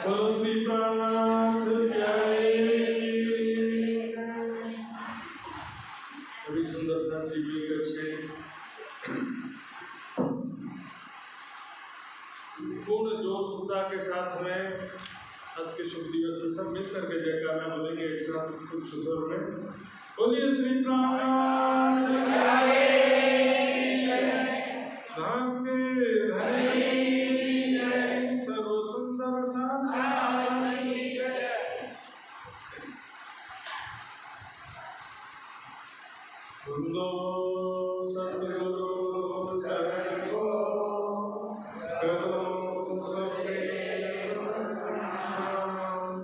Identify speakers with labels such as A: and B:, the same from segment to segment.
A: बोलो श्री प्राणनाथ बड़ी सुंदर शांति मिलकर से पूर्ण जोश उत्साह के साथ में आज के शुभ दिवस में सब मिलकर के जयकारा बोलेंगे एक साथ उच्च स्वर में। बोलिए श्री प्राणनाथ धाम के धनी सर्व सुंदर साथी सुंदो सतगुरु चरण को करो सप्रेम प्रणाम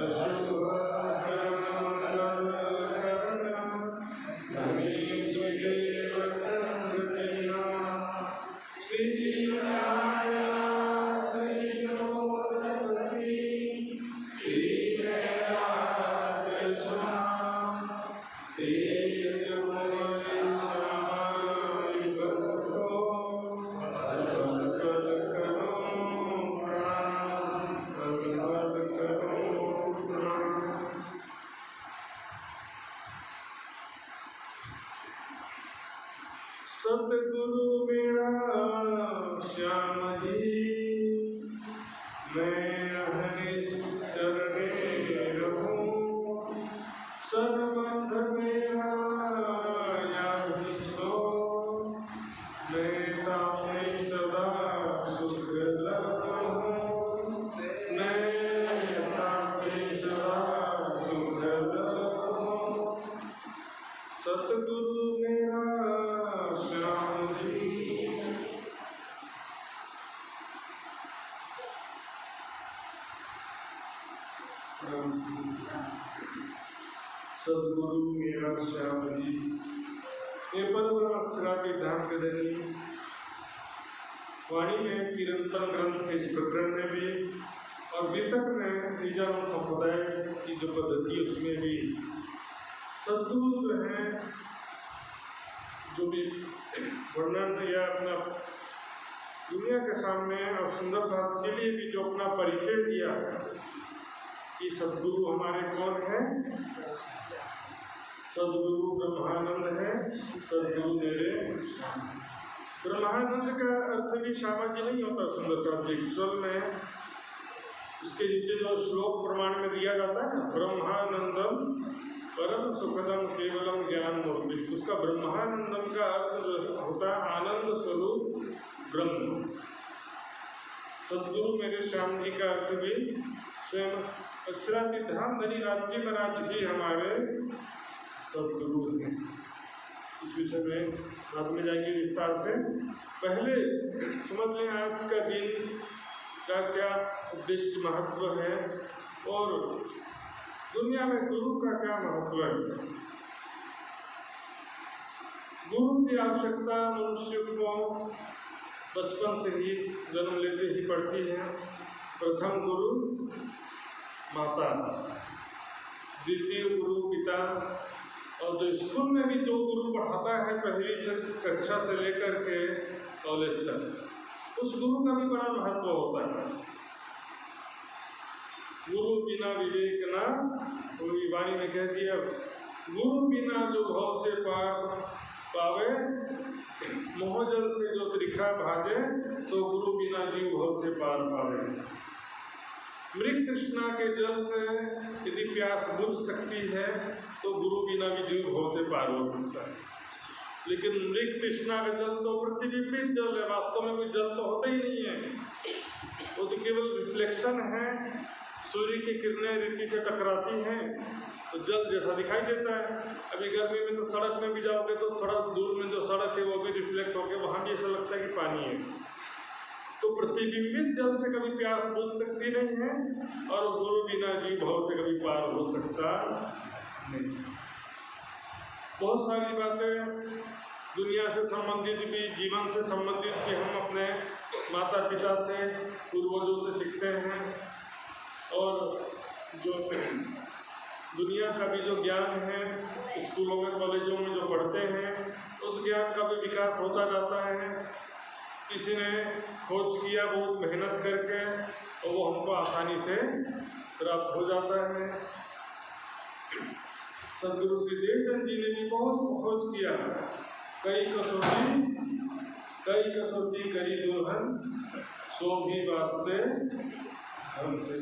A: अशुभ सतगुरु मेरा श्याम जी मैं अहनिश चरणे रहूं सर्वबंध मेरा याहि सो मैं तापे सदा सुख लहूं मैं तापे सदा सुख लहूं सतगुरु मेरा श्याम जी। सतगुरु मेरा श्याम जी ये परम अक्षरा के धाम के धनी वाणी में किरंतन ग्रंथ के इस प्रकरण में भी और वितक में निजानंद संप्रदाय की जो पद्धति उसमें भी सद्गुरु जो है जो भी वर्णन या अपना दुनिया के सामने और सुंदर साथ के लिए भी जो अपना परिचय दिया कि सद्गुरु हमारे कौन है। सद्गुरु ब्रह्मानंद है, सद्गुरु मेरे ब्रह्मानंद का अर्थ भी श्यामा जी नहीं होता सुंदर साथ जी स्वर में उसके नीचे जो श्लोक प्रमाण में दिया जाता है ना ब्रह्मानंदम परम सुखदम केवलम ज्ञान मूर्ति उसका ब्रह्मानंदम का अर्थ जो होता है आनंद स्वरूप ब्रह्म। सद्गुरु मेरे श्याम जी का अर्थ भी स्वयं अक्षराधिधाम धनी राज्य महाराज ही हमारे सद्गुरु हैं। इस विषय में बाद में जाएंगे विस्तार से। पहले समझ लें आज का दिन का क्या उद्देश्य महत्व है और दुनिया में गुरु का क्या महत्व है। गुरु की आवश्यकता मनुष्य को बचपन से ही जन्म लेते ही पड़ती है। प्रथम गुरु माता, द्वितीय गुरु पिता और जो स्कूल में भी जो गुरु पढ़ाता है पहली से कक्षा से लेकर के कॉलेज तक उस गुरु का भी बड़ा महत्व होता है। गुरु बिना विवेक ना कोई वाणी ने कह दिया गुरु बिना जो भव से पार पावे मोहजल से जो त्रिखा भाजे तो गुरु बिना जीव भव से पार पावे। मृग तृष्णा के जल से यदि प्यास बुझ सकती है तो गुरु बिना भी जीव भव से पार हो सकता है। लेकिन मृग तृष्णा का जल तो प्रतिबिंबित जल है, वास्तव में कोई जल तो होता ही नहीं है, वो तो केवल रिफ्लेक्शन है। सूर्य की किरणें ऋतु से टकराती हैं तो जल जैसा दिखाई देता है। अभी गर्मी में तो सड़क में भी जाओगे तो थोड़ा दूर में जो सड़क है वो भी रिफ्लेक्ट होकर वहाँ भी ऐसा लगता है कि पानी है। तो प्रतिबिंबित जल से कभी प्यास बुझ सकती नहीं है और गुरु बिना जीव भव से कभी पार हो सकता नहीं। बहुत सारी बातें दुनिया से संबंधित भी, जीवन से संबंधित भी हम अपने माता पिता से, पूर्वजों से सीखते हैं। और जो दुनिया का भी जो ज्ञान है, स्कूलों में कॉलेजों में जो पढ़ते हैं, उस ज्ञान का भी विकास होता जाता है। किसी ने खोज किया बहुत मेहनत करके, और वो हमको आसानी से प्राप्त हो जाता है। सदगुरु श्री देवचंद जी ने भी बहुत खोज किया। कई कसौटी करी दुल्हन, सो भी वास्ते हमसे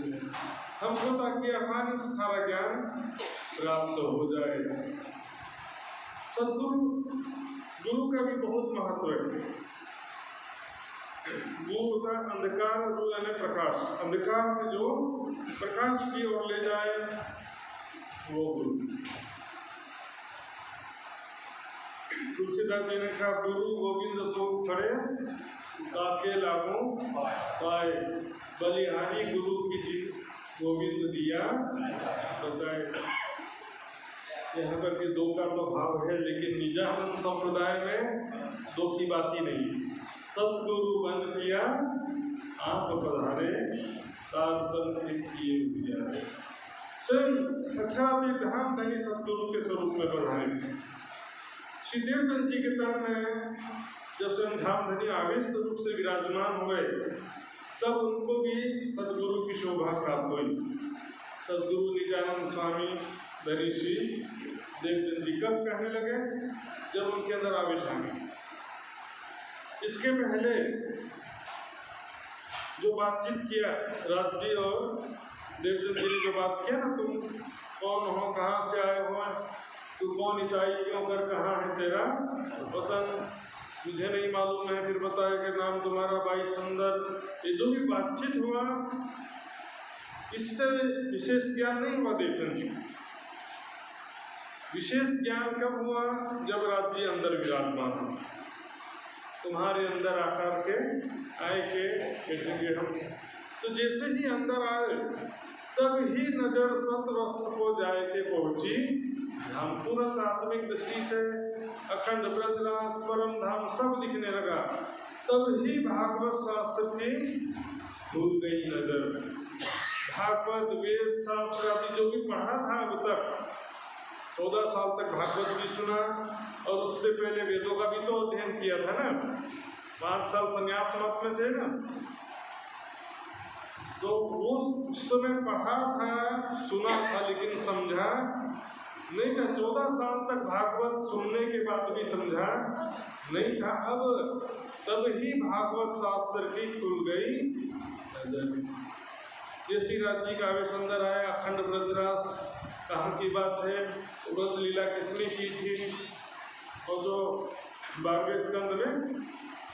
A: हमको, ताकि आसानी से सारा ज्ञान प्राप्त हो जाए। गुरु का भी बहुत महत्व है। वो होता है अंधकार, रूल यानी प्रकाश। अंधकार से जो प्रकाश की ओर ले जाए वो गुरु। तुलसीदास जी ने कहा, गुरु गोविंद तो खड़े काके लागो पाए, बलिहारी गुरु की जी गोविंद दिया बताए। यहाँ पर भी दो का तो भाव है, लेकिन निजानंद संप्रदाय में दो की बात ही नहीं। सतगुरु बन किया आप पधारे, तार तन किए उजियारे। स्वयं अक्षरातीत धाम धनी सतगुरु के स्वरूप में पधारे। श्री देवचंद जी के तन में जब स्वयं धाम धनी आवेश रूप से विराजमान हुए, तब उनको भी सदगुरु की शोभा प्राप्त हुई। सदगुरु निजानंद स्वामी धनी श्री देवचंद जी कब कहने लगे? जब उनके अंदर आवेश आ गया। इसके पहले जो बातचीत किया राज जी और देवचंद जी ने जो बात किया ना, तुम कौन हो, कहाँ से आए हो, तू कौन इताई क्यों कर, कहाँ है तेरा वतन, मुझे नहीं मालूम है, फिर बताया कि नाम तुम्हारा भाई सुंदर। ये जो भी बातचीत हुआ, इससे विशेष ज्ञान नहीं हुआ देवचंद जी। विशेष ज्ञान कब हुआ? जब राज जी अंदर विराजमान हो। तुम्हारे अंदर आकर के आए के बैठेंगे हम। तो जैसे ही अंदर आए, तब ही नजर सतवस्त को जाए के पहुंची धाम। तुरंत आत्मिक दृष्टि से अखंड ब्रजराज परम धाम सब दिखने लगा। तब ही भागवत शास्त्र की भूल गई नजर। भागवत वेद शास्त्र आदि जो भी पढ़ा था अब तक, 14 साल तक भागवत भी सुना, और उससे पहले वेदों का भी तो अध्ययन किया था ना। 5 साल संन्यास मत में थे ना, तो वो उस समय पढ़ा था, सुना था, लेकिन समझा नहीं था। 14 साल तक भागवत सुनने के बाद भी समझा नहीं था। अब तब ही भागवत शास्त्र की खुल गई नजर। ये श्री राज जी का आवेश अंदर आया। अखंड ब्रजरास कहाँ की बात है, ब्रज लीला किसने की थी, और जो 12वें स्कंद में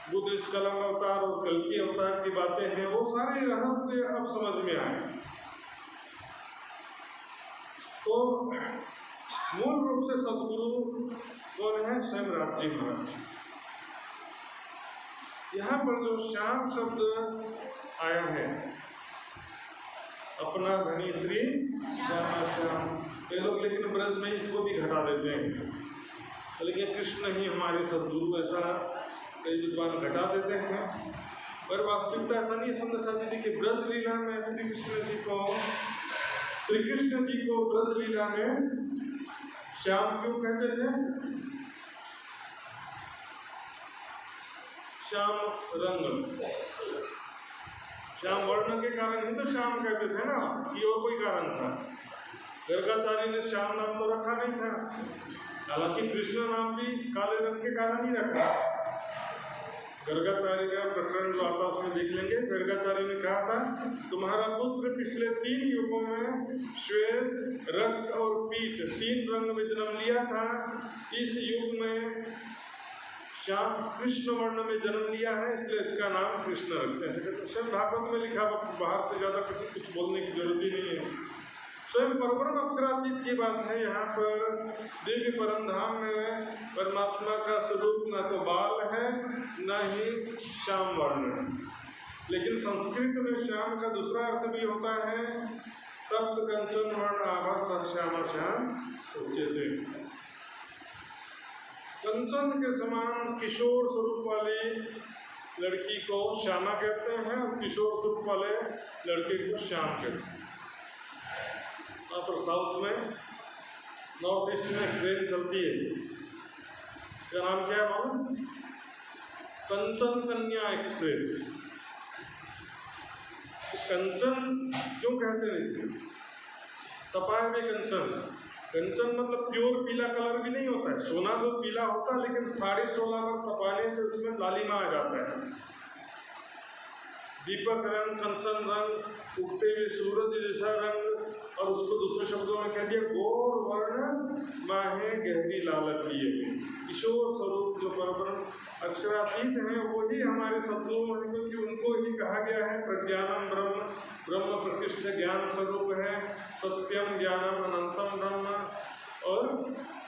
A: बुद्ध निष्कलंक अवतार और कल्कि अवतार की बातें हैं, वो सारे रहस्य अब समझ में आए। तो मूल रूप से सदगुरु कौन है? स्वयं राज जी महाराज। यहाँ पर जो श्याम शब्द आया है, अपना धनी श्री श्याम श्याम, ये लोग लेकिन ब्रज में इसको भी घटा देते हैं, लेकिन कृष्ण ही हमारे सदगुरु, ऐसा कई विद्वान घटा देते हैं। पर वास्तविकता ऐसा नहीं है। सुंदर साथी देखिए, ब्रज लीला में श्री कृष्ण जी को ब्रज लीला में श्याम क्यों कहते थे? श्याम रंग, श्याम वर्ण के कारण ही तो श्याम कहते थे ना, कि और कोई कारण था? गर्गाचार्य ने श्याम नाम तो रखा नहीं था, हालांकि कृष्ण नाम भी काले रंग के कारण ही रखा। गर्गाचार्य का प्रकरण जो आता उसमें देख लेंगे। गर्गाचार्य ने कहा था, तुम्हारा पुत्र पिछले 3 युगों में श्वेत, रक्त और पीत 3 रंग में जन्म लिया था। इस युग में श्याम कृष्ण वर्ण में जन्म लिया है, इसलिए इसका नाम कृष्ण रखते हैं। स्वयं भागवत में लिखा, बाहर से ज़्यादा किसी कुछ बोलने की जरूरत ही नहीं है। स्वयं परब्रह्म अक्षरातीत की बात है। यहाँ पर दिव्य परम धाम में परमात्मा का स्वरूप न तो बाल है, न ही श्याम वर्ण है। लेकिन संस्कृत में श्याम का दूसरा अर्थ भी होता है, तप्त कंचन वर्ण आभा श्यामा श्याम सोचे थे। कंचन के समान किशोर स्वरूप वाली लड़की को श्यामा कहते हैं और किशोर स्वरूप वाले लड़के को श्याम कहते हैं। तो साउथ में, नॉर्थ ईस्ट में ट्रेन चलती है, इसका नाम क्या है मालूम? कंचन कन्या एक्सप्रेस। कंचन क्यों कहते हैं? तपाए में कंचन, कंचन मतलब प्योर पीला कलर भी नहीं होता है, सोना जो पीला होता है, लेकिन 16.5 बार तपाने से उसमें लालिमा आ जाता है। दीपक रंग, कंचन रंग, उगते हुए सूरज जैसा रंग, और उसको दूसरे शब्दों में कह दिया गौर वर्ण माहे गहरी लालच लिए हुए। किशोर स्वरूप जो परब्रह्म अक्षरातीत हैं वही हमारे सद्गुरु हैं, क्योंकि उनको ही कहा गया है प्रज्ञानम ब्रह्म, ब्रह्म प्रतिष्ठ ज्ञान स्वरूप है, सत्यम ज्ञानम अनंतम ब्रह्म। और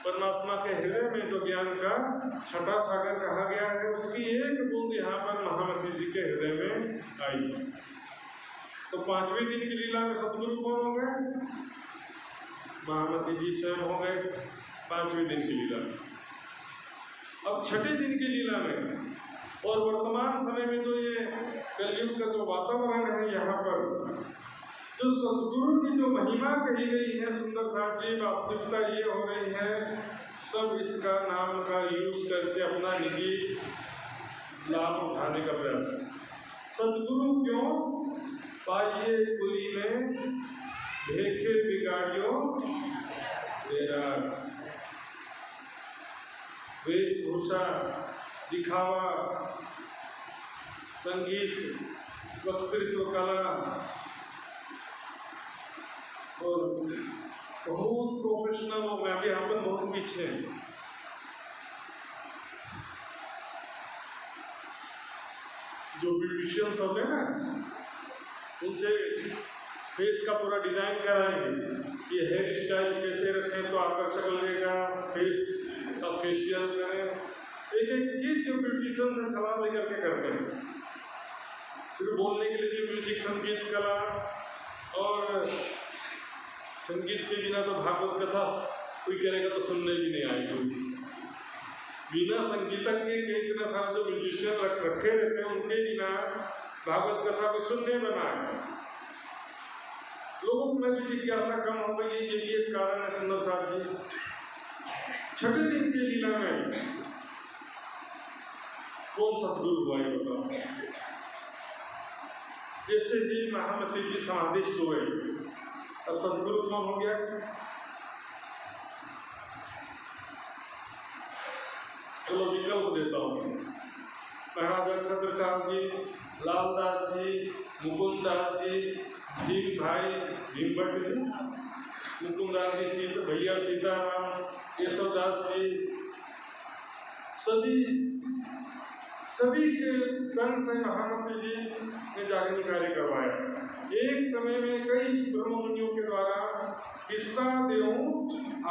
A: परमात्मा के हृदय में जो ज्ञान का छठा सागर कहा गया है, उसकी एक बूंद यहाँ पर महामती जी के हृदय में आई। तो 5वें दिन की लीला में सतगुरु कौन हो गए? महामती जी स्वयं हो गए 5वें दिन की लीला में। अब 6ठे दिन की लीला में और वर्तमान समय में जो ये कलयुग का जो वातावरण है, यहाँ पर जो सतगुरु की जो महिमा कही गई है सुंदर साथ जी, वास्तविकता ये हो रही है, सब इसका नाम का यूज करके अपना निजी लाभ उठाने का प्रयास है। सतगुरु क्यों? पाइए कुली में देखे बिगाड़ियो मेरा, वेशभूषा, दिखावा, संगीत, वक्तृत्व कला और बहुत प्रोफेशनल हो गया। अभी हम बहुत पीछे हैं। जो ब्यूटिशियंस होते हैं ना, उनसे फेस का पूरा डिजाइन कराएंगे, ये हेयर स्टाइल कैसे रखें तो आकर्षक लगेगा, फेस का फेशियल करें, एक एक चीज जो ब्यूटिशियन से सलाह लेकर के करते हैं। फिर बोलने के लिए भी म्यूजिक, संगीत, कला, और संगीत के बिना तो भागवत कथा कोई करेगा तो सुनने भी नहीं आएगी। बिना संगीतज्ञ के इतना सारा जो म्यूजिशियन रखे रहते हैं, उनके बिना भागवत कथा को सुनने बनाए। लोगों में भी जिज्ञासा कम हो गई, ये भी एक कारण है सुंदर साथ जी। 6ठे दिन की लीला में कौन सतगुरु हुआ ये बताओ? जैसे ही महामती जी समाधिस्थ हुए, अब सतगुरु कौन हो गया? चलो विकल्प देता हूँ। महाराज छत्रचार्य जी, लालदास जी, मुकुंद दास जी, भीम भाई, भीम भट्ट जी, मुकुंद दास जी, भैया सीताराम, केशवदास जी, सभी के तन से महामती जी ने जागरण कार्य करवाया। एक समय में कई ब्रह्म मुनियों के द्वारा किस्सा देऊं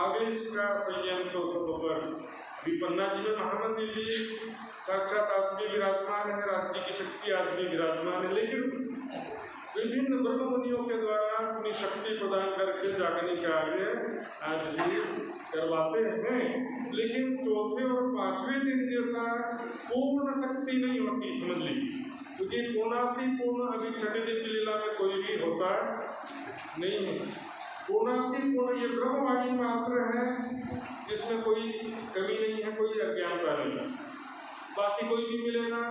A: आगे इसका संयम तो सब पर। पन्ना जी में महामती जी साक्षात आज भी विराजमान है, राज्य की शक्ति आज भी विराजमान है, लेकिन विभिन्न ब्रह्म मुनियों के द्वारा अपनी शक्ति प्रदान करके जागरण कार्य आज भी करवाते हैं। लेकिन चौथे और 5वें दिन जैसा पूर्ण शक्ति नहीं होती, समझ लीजिए, क्योंकि पूर्णाति पूर्ण अभी 6ठे दिन की लीला में कोई भी होता नहीं है। पूर्णाति पूर्ण ये ब्रह्मवाणी मात्र है, जिसमें कोई कमी नहीं है, कोई अज्ञानता नहीं। बाकी कोई भी मिलेगा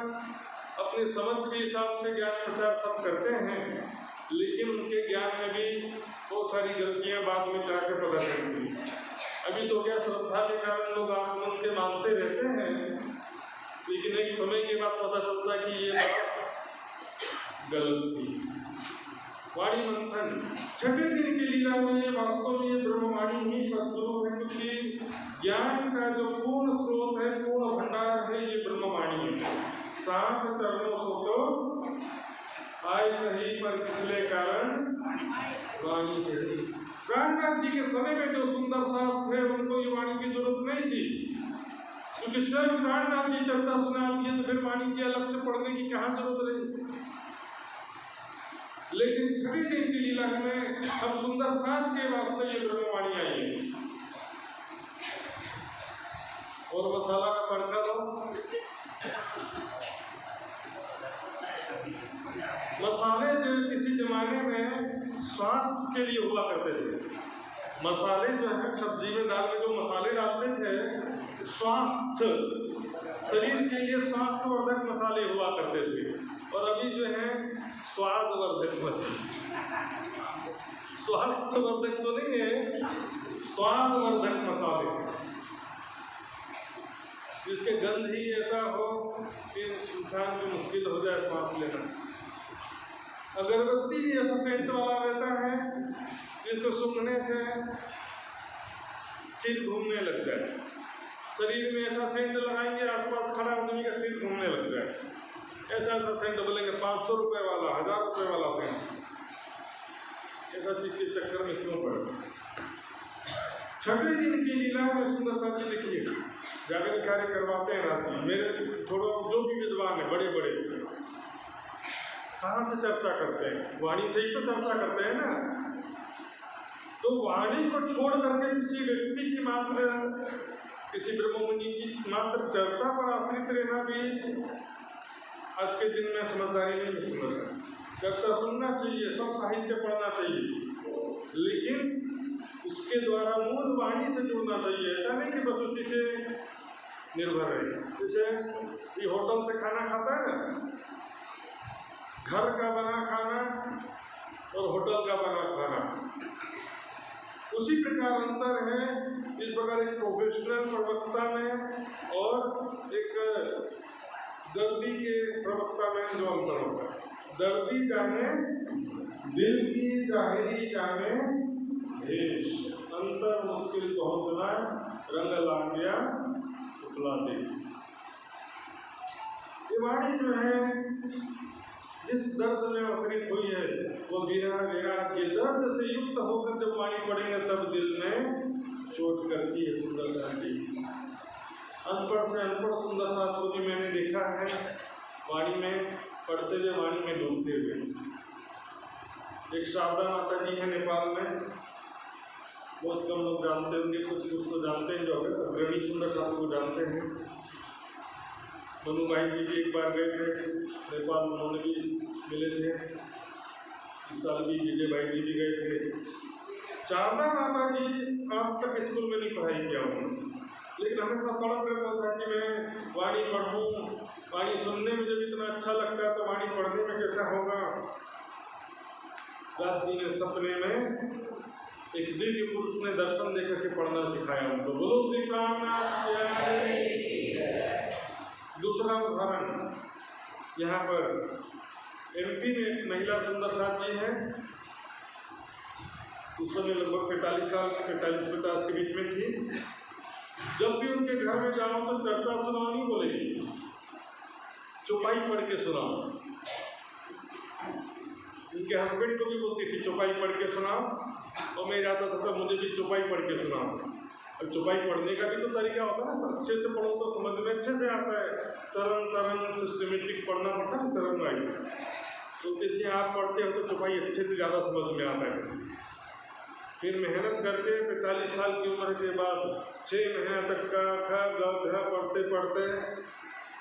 A: अपने समझ के हिसाब से ज्ञान प्रचार सब करते हैं, लेकिन उनके ज्ञान में भी बहुत सारी गलतियां बाद में जाके पता चलती हैं। अभी तो क्या श्रद्धा के कारण लोग आंख मूंद के मानते रहते हैं, लेकिन एक समय के बाद पता चलता है कि ये बात गलत थी। वाणी मंथन 6ठे दिन की लीला में ये वास्तव में ये ब्रह्मवाणी ही सद्गुरु है, क्योंकि ज्ञान का जो पूर्ण स्रोत है, पूर्ण भंडार है, ये ब्रह्मवाणी है। 7 चरणों से तो आय सही पर पिछले कारण वाणी थे। प्राणनाथ जी के समय में जो सुंदर साथ थे, उनको ये वाणी की जरूरत नहीं थी, क्योंकि स्वयं प्राणनाथ जी चर्चा सुनाती है, तो फिर वाणी की अलग से पढ़ने की कहाँ जरूरत रही। लेकिन 6ठे दिन की लीला में हम सुंदर साथ के वास्ते ये ब्रह्मवाणी आई है। और मसाला का तड़का दो। मसाले जो किसी जमाने में स्वास्थ्य के लिए हुआ करते थे, मसाले जो है सब्जी में दाल में जो मसाले डालते थे, स्वास्थ्य शरीर के लिए स्वास्थ्यवर्धक मसाले हुआ करते थे। और अभी जो है स्वादवर्धक मसाले, स्वास्थ्यवर्धक तो नहीं है, स्वादवर्धक मसाले, जिसके गंध ही ऐसा हो कि इंसान को मुश्किल हो जाए सांस लेना। अगरबत्ती भी ऐसा सेंट वाला रहता है जिसको सूंघने से सिर घूमने लग जाए। शरीर में ऐसा सेंट लगाएंगे, आसपास खड़ा आदमी का सिर घूमने लग जाए। ऐसा ऐसा सेंट बोलेंगे 500 रुपये वाला, 1000 रुपये वाला सेंट। ऐसा चीज के चक्कर में क्यों पड़े। छठवें दिन की लीला में सुंदर सा चीज लिखिए, जागरण कार्य करवाते हैं रात जी। मेरे थोड़ा जो भी विद्वान है बड़े बड़े, कहाँ से चर्चा करते हैं, वाणी से ही तो चर्चा करते हैं ना। तो वाणी को छोड़ करके किसी व्यक्ति की मात्र, किसी ब्रह्ममुनि की मात्र चर्चा पर आश्रित रहना भी आज के दिन में समझदारी नहीं सुनना। चर्चा सुनना चाहिए, सब साहित्य पढ़ना चाहिए, लेकिन उसके द्वारा मूल वाणी से जुड़ना चाहिए। ऐसा नहीं कि बस उसी से निर्भर रहे। जैसे ये होटल से खाना खाता है ना, घर का बना खाना और होटल का बना खाना, उसी प्रकार अंतर है। इस प्रकार एक प्रोफेशनल प्रवक्ता में और एक दर्दी के प्रवक्ता में जो अंतर होता है। दर्दी जाने दिल की, जाहिरी जाने भेष, अंतर मुश्किल पहुंचना, रंग लांडिया उपला दे। ये वाणी जो है जिस दर्द में अवतरित हुई है वो गिरा गया। ये दर्द से युक्त होकर जब वाणी पढ़ेंगे तब दिल में चोट करती है। सुंदर सा जी, अनपढ़ से अनपढ़ सुंदर सा को भी मैंने देखा है वाणी में पढ़ते हुए, वाणी में डूबते हुए। एक शारदा माता जी है नेपाल में, बहुत कम लोग जानते होंगे, कुछ कुछ तो जानते हैं, जो अग्रणी सुंदर साधु को जानते हैं। मनु भाई जी भी एक बार गए थे नेपाल, उन्होंने भी मिले थे। इस साल भी विजय भाई जी भी गए थे। शारदा माता जी आज तक स्कूल में नहीं पढ़ाई किया उन्होंने, लेकिन हमेशा तड़प रहता था कि मैं वाणी पढ़ूं। वाणी सुनने में जब इतना अच्छा लगता है तो वाणी पढ़ने में कैसा होगा। रात जी ने सपने में एक दिव्य पुरुष ने दर्शन देकर के पढ़ना सिखाया उनको। बोलो श्री रामनाथ की जय। दूसरा उदाहरण, यहाँ पर एमपी में एक महिला सुंदर साथ जी हैं। उस समय लगभग 45-50 के बीच में थी। जब भी उनके घर में जाओ तो चर्चा सुनाओ नहीं बोलेगी, चौपाई पढ़ के सुनाओ। उनके हस्बैंड को भी बोलती थी चौपाई पढ़ के सुनाओ, और मैं जाता था तो मुझे भी चौपाई पढ़ के सुनाओ। और चौपाई पढ़ने का भी तो तरीका होता है ना, अच्छे से पढ़ो तो समझ में अच्छे से आता है। चरण चरण सिस्टमेटिक पढ़ना पड़ता है, चरण वाइज। बोलती थी आप पढ़ते हो तो चौपाई अच्छे से ज़्यादा समझ में आता है। फिर मेहनत करके 45 साल की उम्र के बाद 6 महीने तक का ख ग घ पढ़ते पढ़ते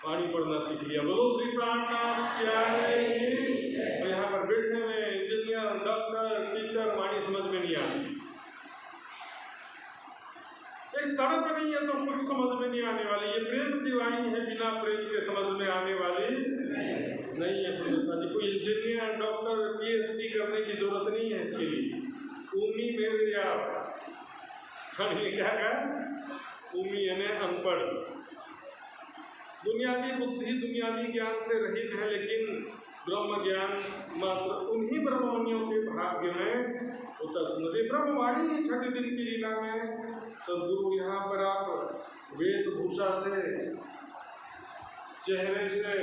A: वाणी पढ़ना सीख लिया। बोलो श्री प्राणनाथ क्या है। और यहाँ पर बैठे हुए इंजीनियर, डॉक्टर, टीचर, वाणी समझ में नहीं आती। एक तड़प नहीं है तो कुछ समझ में नहीं आने वाली। ये प्रेम की वाणी है, बिना प्रेम के समझ में आने वाली नहीं है। सुंदर जी, कोई इंजीनियर, डॉक्टर, PhD करने की जरूरत नहीं है इसके लिए। उम्मी मेरे आप ये क्या कहा, उम्मी यानी अनपढ़, दुनियावी बुद्धि, दुनियावी ज्ञान से रहित है, लेकिन ब्रह्म ज्ञान मात्र उन्हीं ब्रह्मवाणियों के भाग्य में होता। सुंदर ब्रह्मवाणी ही छठे दिन की लीला में सदगुरु यहाँ पर आप वेशभूषा से, चेहरे से,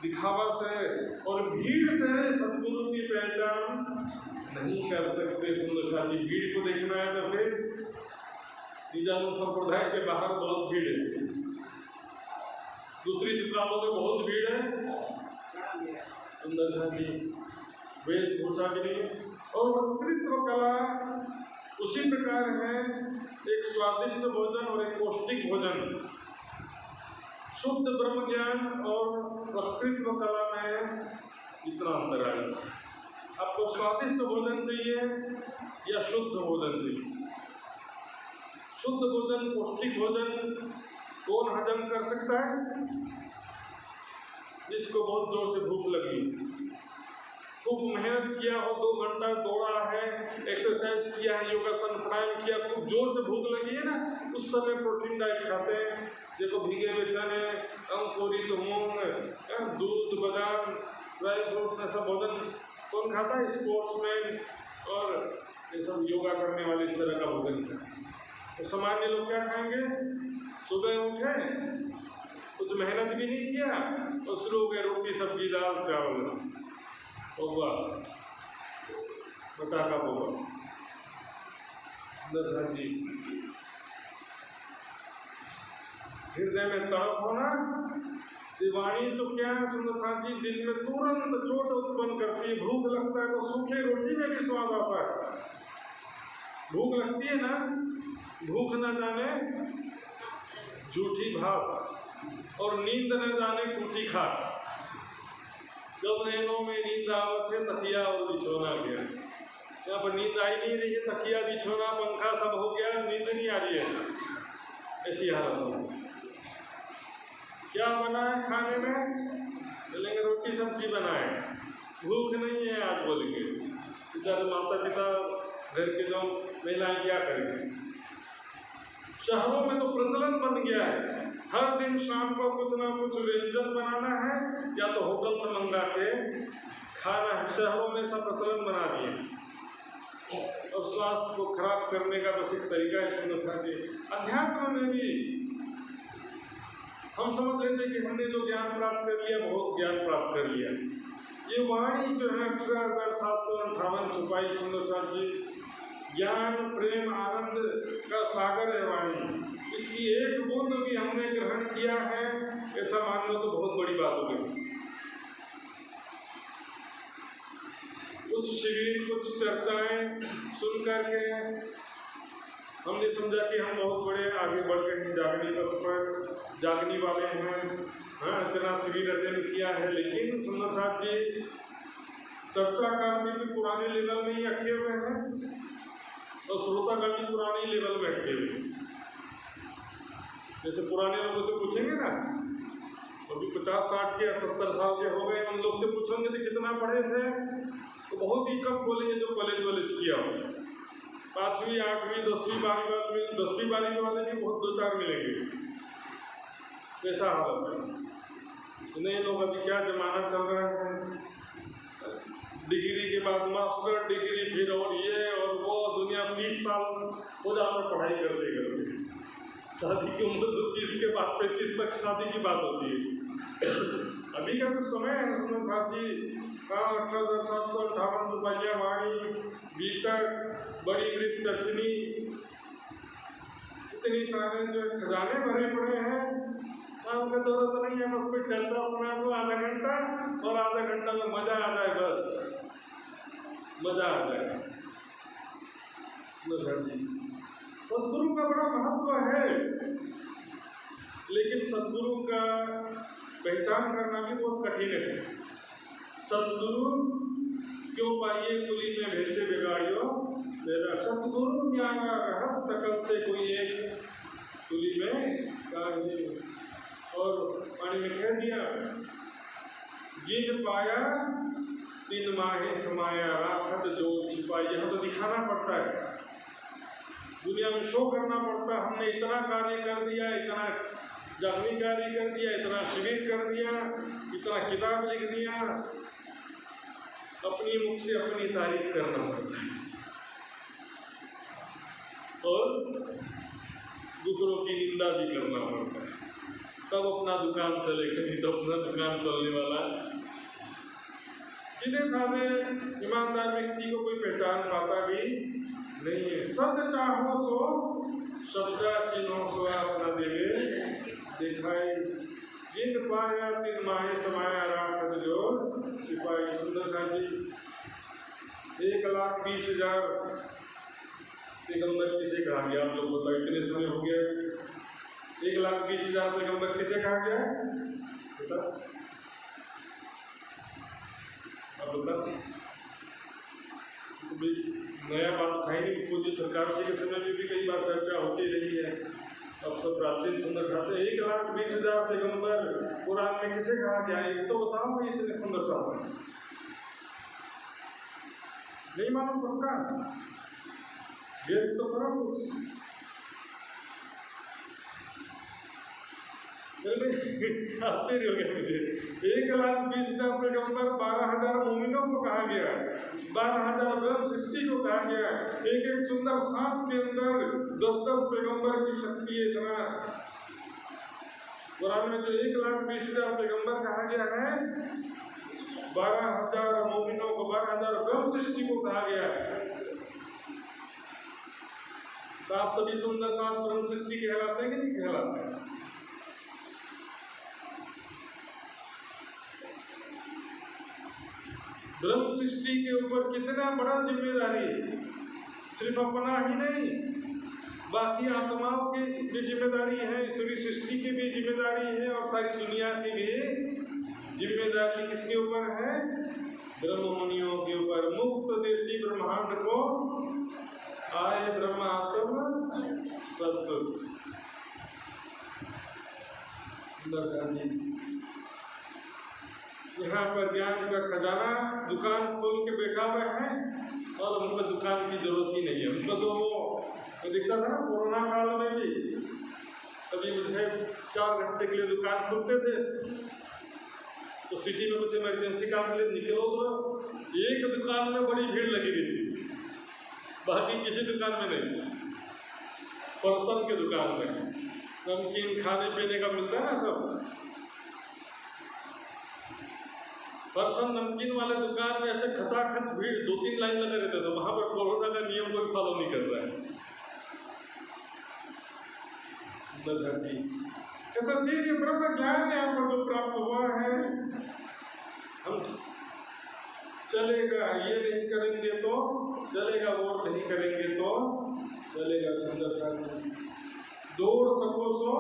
A: दिखावा से और भीड़ से सदगुरु की पहचान नहीं कर सकते। सुंदर शाह जी, भीड़ को देखना है तो फिर निजानंद संप्रदाय के बाहर बहुत भीड़ है, दूसरी दुकानों में बहुत भीड़ है। सुंदर शाह जी वेशभूषा के लिए और वक्तृत्व कला उसी प्रकार है। एक स्वादिष्ट भोजन और एक पौष्टिक भोजन शुद्ध ब्रह्म ज्ञान और वक्तृत्व कला में इतना अंतर है। आपको स्वादिष्ट भोजन चाहिए या शुद्ध भोजन चाहिए? शुद्ध भोजन, पौष्टिक भोजन कौन हजम कर सकता है? जिसको बहुत जोर से भूख लगी, खूब मेहनत किया हो, 2 घंटा दौड़ा है, एक्सरसाइज किया है, योगासन प्राणायाम किया, खूब जोर से भूख लगी है ना, उस समय प्रोटीन डाइट खाते हैं। देखो भीगे हुए चने, अंकुरित मूंग, दूध, बादाम, ड्राई फ्रूट्स, ऐसा भोजन कौन खाता है? स्पोर्ट्समैन और ये सब योगा करने वाले इस तरह का भोजन खाते हैं। तो सामान्य लोग क्या खाएंगे? सुबह उठे, कुछ मेहनत भी नहीं किया और शुरू हो गए रोटी सब्जी दाल चावल से, होगा पटाखा होगा। दशरथ जी, हृदय में तड़प होना, वाणी तो क्या है सुंदर साथ जी, दिल में तुरंत चोट उत्पन्न करती है। भूख लगता है तो सूखी रोटी में भी स्वाद आता है। भूख लगती है ना, भूख न जाने झूठी भात और नींद न जाने टूटी खाट। जब नैनों में नींद आवत है तकिया और बिछोना गया। यहाँ पर नींद आई नहीं रही है, तकिया बिछोना पंखा सब हो गया, नींद नहीं आ रही है, ऐसी हालत हो। क्या बना है खाने में? बोलेंगे रोटी सब्जी बनाए, भूख नहीं है आज बोलेंगे। बेचारे माता पिता घर के जो महिलाएं क्या करेंगे? शहरों में तो प्रचलन बन गया है, हर दिन शाम को कुछ ना कुछ व्यंजन बनाना है या तो होटल से मंगा के खाना है। शहरों में सब प्रचलन बना दिए और स्वास्थ्य को खराब करने का बस एक तरीका है। सुनना चाहिए अध्यात्म में भी हम समझ लेते कि हमने जो ज्ञान प्राप्त कर लिया, बहुत ज्ञान प्राप्त कर लिया। ये वाणी जो है 18,758 छुपाई सुंदर साथ जी, ज्ञान प्रेम आनंद का सागर है वाणी। इसकी एक बूंद भी हमने ग्रहण किया है ऐसा मान लो तो बहुत बड़ी बात हो गई। कुछ शिविर, कुछ चर्चाएं सुन करके हमने समझा कि हम बहुत बड़े आगे बढ़ गए हैं, जागने पथ पर जागने वाले हैं। हाँ, इतना शिविर अटेंड किया है, लेकिन सुंदर साहब जी चर्चाकार में भी पुराने लेवल में ही अटके हुए हैं और श्रोतागण भी पुराने लेवल में अटके हुए हैं। जैसे पुराने लोगों से पूछेंगे ना, अभी 50, 60 या 70 साल के हो गए, उन लोग से पूछेंगे तो कितना पढ़े थे, तो बहुत ही कम बोलेंगे जो कॉलेज वॉलेज किया हो। 5वीं 8वीं 10वीं 12वीं वाले भी बहुत 2-4 मिलेंगे। ऐसा हालत है। नए लोग अभी क्या जमाना चल रहा है, डिग्री के बाद मास्टर डिग्री, फिर और ये और वो, दुनिया 30 साल हो जाता पढ़ाई करते करते। शादी की उम्र तो 30 के बाद 35 तक शादी की बात होती है। अभी का जो समय है सुनो साथ जी, 18,758 चुपाइया वाणी, बीतक, बड़ी वृत्त चर्चनी, इतनी सारे जो खजाने भरे पड़े हैं। उनका जरूरत नहीं है, बस कोई चर्चा सुना दो आधा घंटा और आधा घंटा में मजा आ जाए, बस मजा आ जाए। सदगुरु का बड़ा महत्व है, लेकिन सदगुरु का पहचान करना भी बहुत कठिन है। सदगुरु क्यों पाइए कुली में भेषे बिगाड़ियो, मेरा सदगुरु ज्ञाना रहत सकलते कोई एक कुली में काहे। और पानी में कह दिया, जिन पाया तीन माहे समाया राखत जो छिपाई। यहाँ तो दिखाना पड़ता है, दुनिया में शो करना पड़ता है, हमने इतना कार्य कर दिया, इतना जागनी कार्य कर दिया, इतना शिविर कर दिया, इतना किताब लिख दिया। अपनी मुख से अपनी तारीफ करना पड़ता है और दूसरों की निंदा भी करना पड़ता है, तब अपना दुकान चलेगा, नहीं तो अपना दुकान चलने वाला। सीधे साधे ईमानदार व्यक्ति को कोई पहचान पाता भी नहीं है। सत्य चाहो सो शब्दा चिन्हो सो अपना देवे दिखाई। जिन पाया तिन माहे समाया राखत जो सिपाही। सुंदर साथी 1,20,000 पैगंबर किसे कहा गया? आप लोग बताओ, इतने समय हो गया। 1,20,000 20,000 पैगंबर किसे कहा गया बता? अब बता, नया बात उठाई नहीं। पूज्य सरकार जी के समय में भी कई बार चर्चा होती रही है। अब सब प्राचीन सुंदर खाते 1,20,000 पैगंबर कुरान में किसे कहा गया? एक तो बताओ भाई, इतने सुंदर साहब नहीं मालूम पक्का? गेस तो करो कुछ। आश्चर्य हो गया मुझे। 1,20,000 पैगंबर, 12,000 मोमिनों को कहा गया, 12,000 ब्रह्म सृष्टि को कहा गया। एक एक सुंदर सांप के अंदर 10-10 पैगंबर की शक्ति है। इतना कुरान में जो 1,20,000 पैगंबर कहा गया है, 12,000 मोमिनों को, 12,000 ब्रह्म सृष्टि को कहा गया। तो आप सभी सुंदर सांप ब्रह्म सृष्टि कहलाते हैं कि नहीं कहलाते? ब्रह्म सृष्टि के ऊपर कितना बड़ा जिम्मेदारी है। सिर्फ अपना ही नहीं, बाकी आत्माओं की भी जिम्मेदारी है, ईश्वरी सृष्टि की भी जिम्मेदारी है, और सारी दुनिया की भी जिम्मेदारी किसके ऊपर है? ब्रह्म मुनियों के ऊपर। मुक्त देशी ब्रह्मांड को आए ब्रह्मात्म सत्य। यहाँ पर ज्ञान का खजाना दुकान खोल के बैठा हुआ है, और उनको दुकान की जरूरत ही नहीं है। उनको तो वो दिखता था ना कोरोना काल में भी, कभी मुझे 4 घंटे के लिए दुकान खोलते थे, तो सिटी में कुछ इमरजेंसी काम के लिए निकलो तो एक दुकान में बड़ी भीड़ लगी रहती थी, बाकी किसी दुकान में नहीं। फरसन के दुकान में नमकीन खाने पीने का मिलता है ना सब, फरसन नमकीन वाले दुकान में ऐसे खचाखच भीड़, 2-3 लाइन लगे रहते, तो वहां पर कोरोना का नियम कोई फॉलो नहीं कर रहा है। ऐसा देखिए ब्रह्म ज्ञान यहाँ पर जो प्राप्त हुआ है, हम चलेगा ये नहीं करेंगे तो चलेगा, वो नहीं करेंगे तो चलेगा। सुंदर साथी, दौड़ सको सो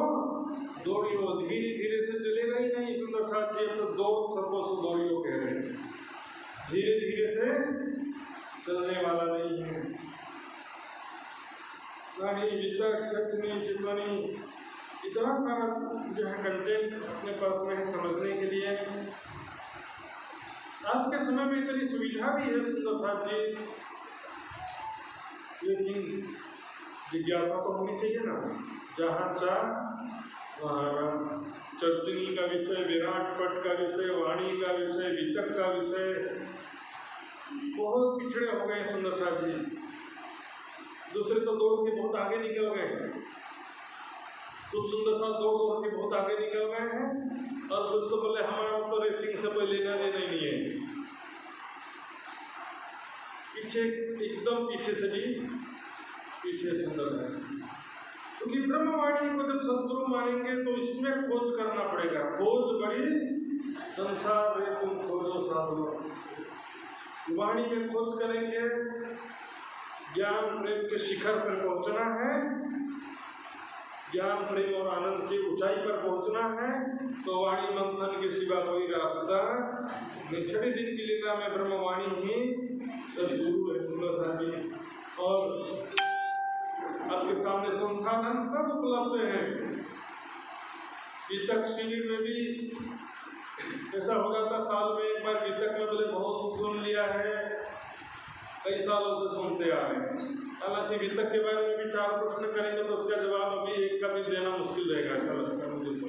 A: दौड़ियो, धीरे धीरे से चलेगा ही नहीं। सुंदर साथी, अब तो दौड़ सको सो दौड़ियो कह रहे हैं, धीरे धीरे से चलने वाला नहीं है। वितर्क, चटनी, चितवनी, इतना सारा जो है कंटेंट अपने पास में है समझने के लिए। आज के समय में इतनी सुविधा भी है सुंदर साथ जी, लेकिन जिज्ञासा तो होनी चाहिए ना। जहाँ चाह वहाँ चर्चनी का विषय, विराट पट का विषय, वाणी का विषय, वितक का विषय, बहुत पिछड़े हो गए सुंदर साथ जी। दूसरे तो दौड़ के बहुत आगे निकल गए, कुछ सुंदर साथ दौड़ के बहुत आगे निकल गए हैं, और कुछ तो बोले हमारा तो रेसिंग से कोई लेना देना ही नहीं है। पीछे, एकदम पीछे से भी पीछे सुंदर है, क्योंकि ब्रह्मवाणी को जब सदगुरु मानेंगे तो इसमें खोज करना पड़ेगा। खोज बड़ी संसार रे तुम खोजो साधो, वाणी में खोज करेंगे, ज्ञान प्रेम के शिखर पर पहुंचना है, ज्ञान प्रेम और आनंद की ऊंचाई पर पहुंचना है, तो वाणी मंथन के सिवा कोई रास्ता नहीं। 6 दिन की लीला में ब्रह्मवाणी ही सदगुरु है सुंदर साथी। और आपके सामने संसाधन सब उपलब्ध हैं। वितक शिविर में भी ऐसा हो जाता, साल में एक बार वितक में बोले बहुत सुन लिया है, कई सालों से सुनते आ रहे हैं। हालांकि वितक के बारे में भी 4 प्रश्न करेंगे तो उसका जवाब अभी एक का भी देना मुश्किल रहेगा, ऐसा लगता है मुझे तो।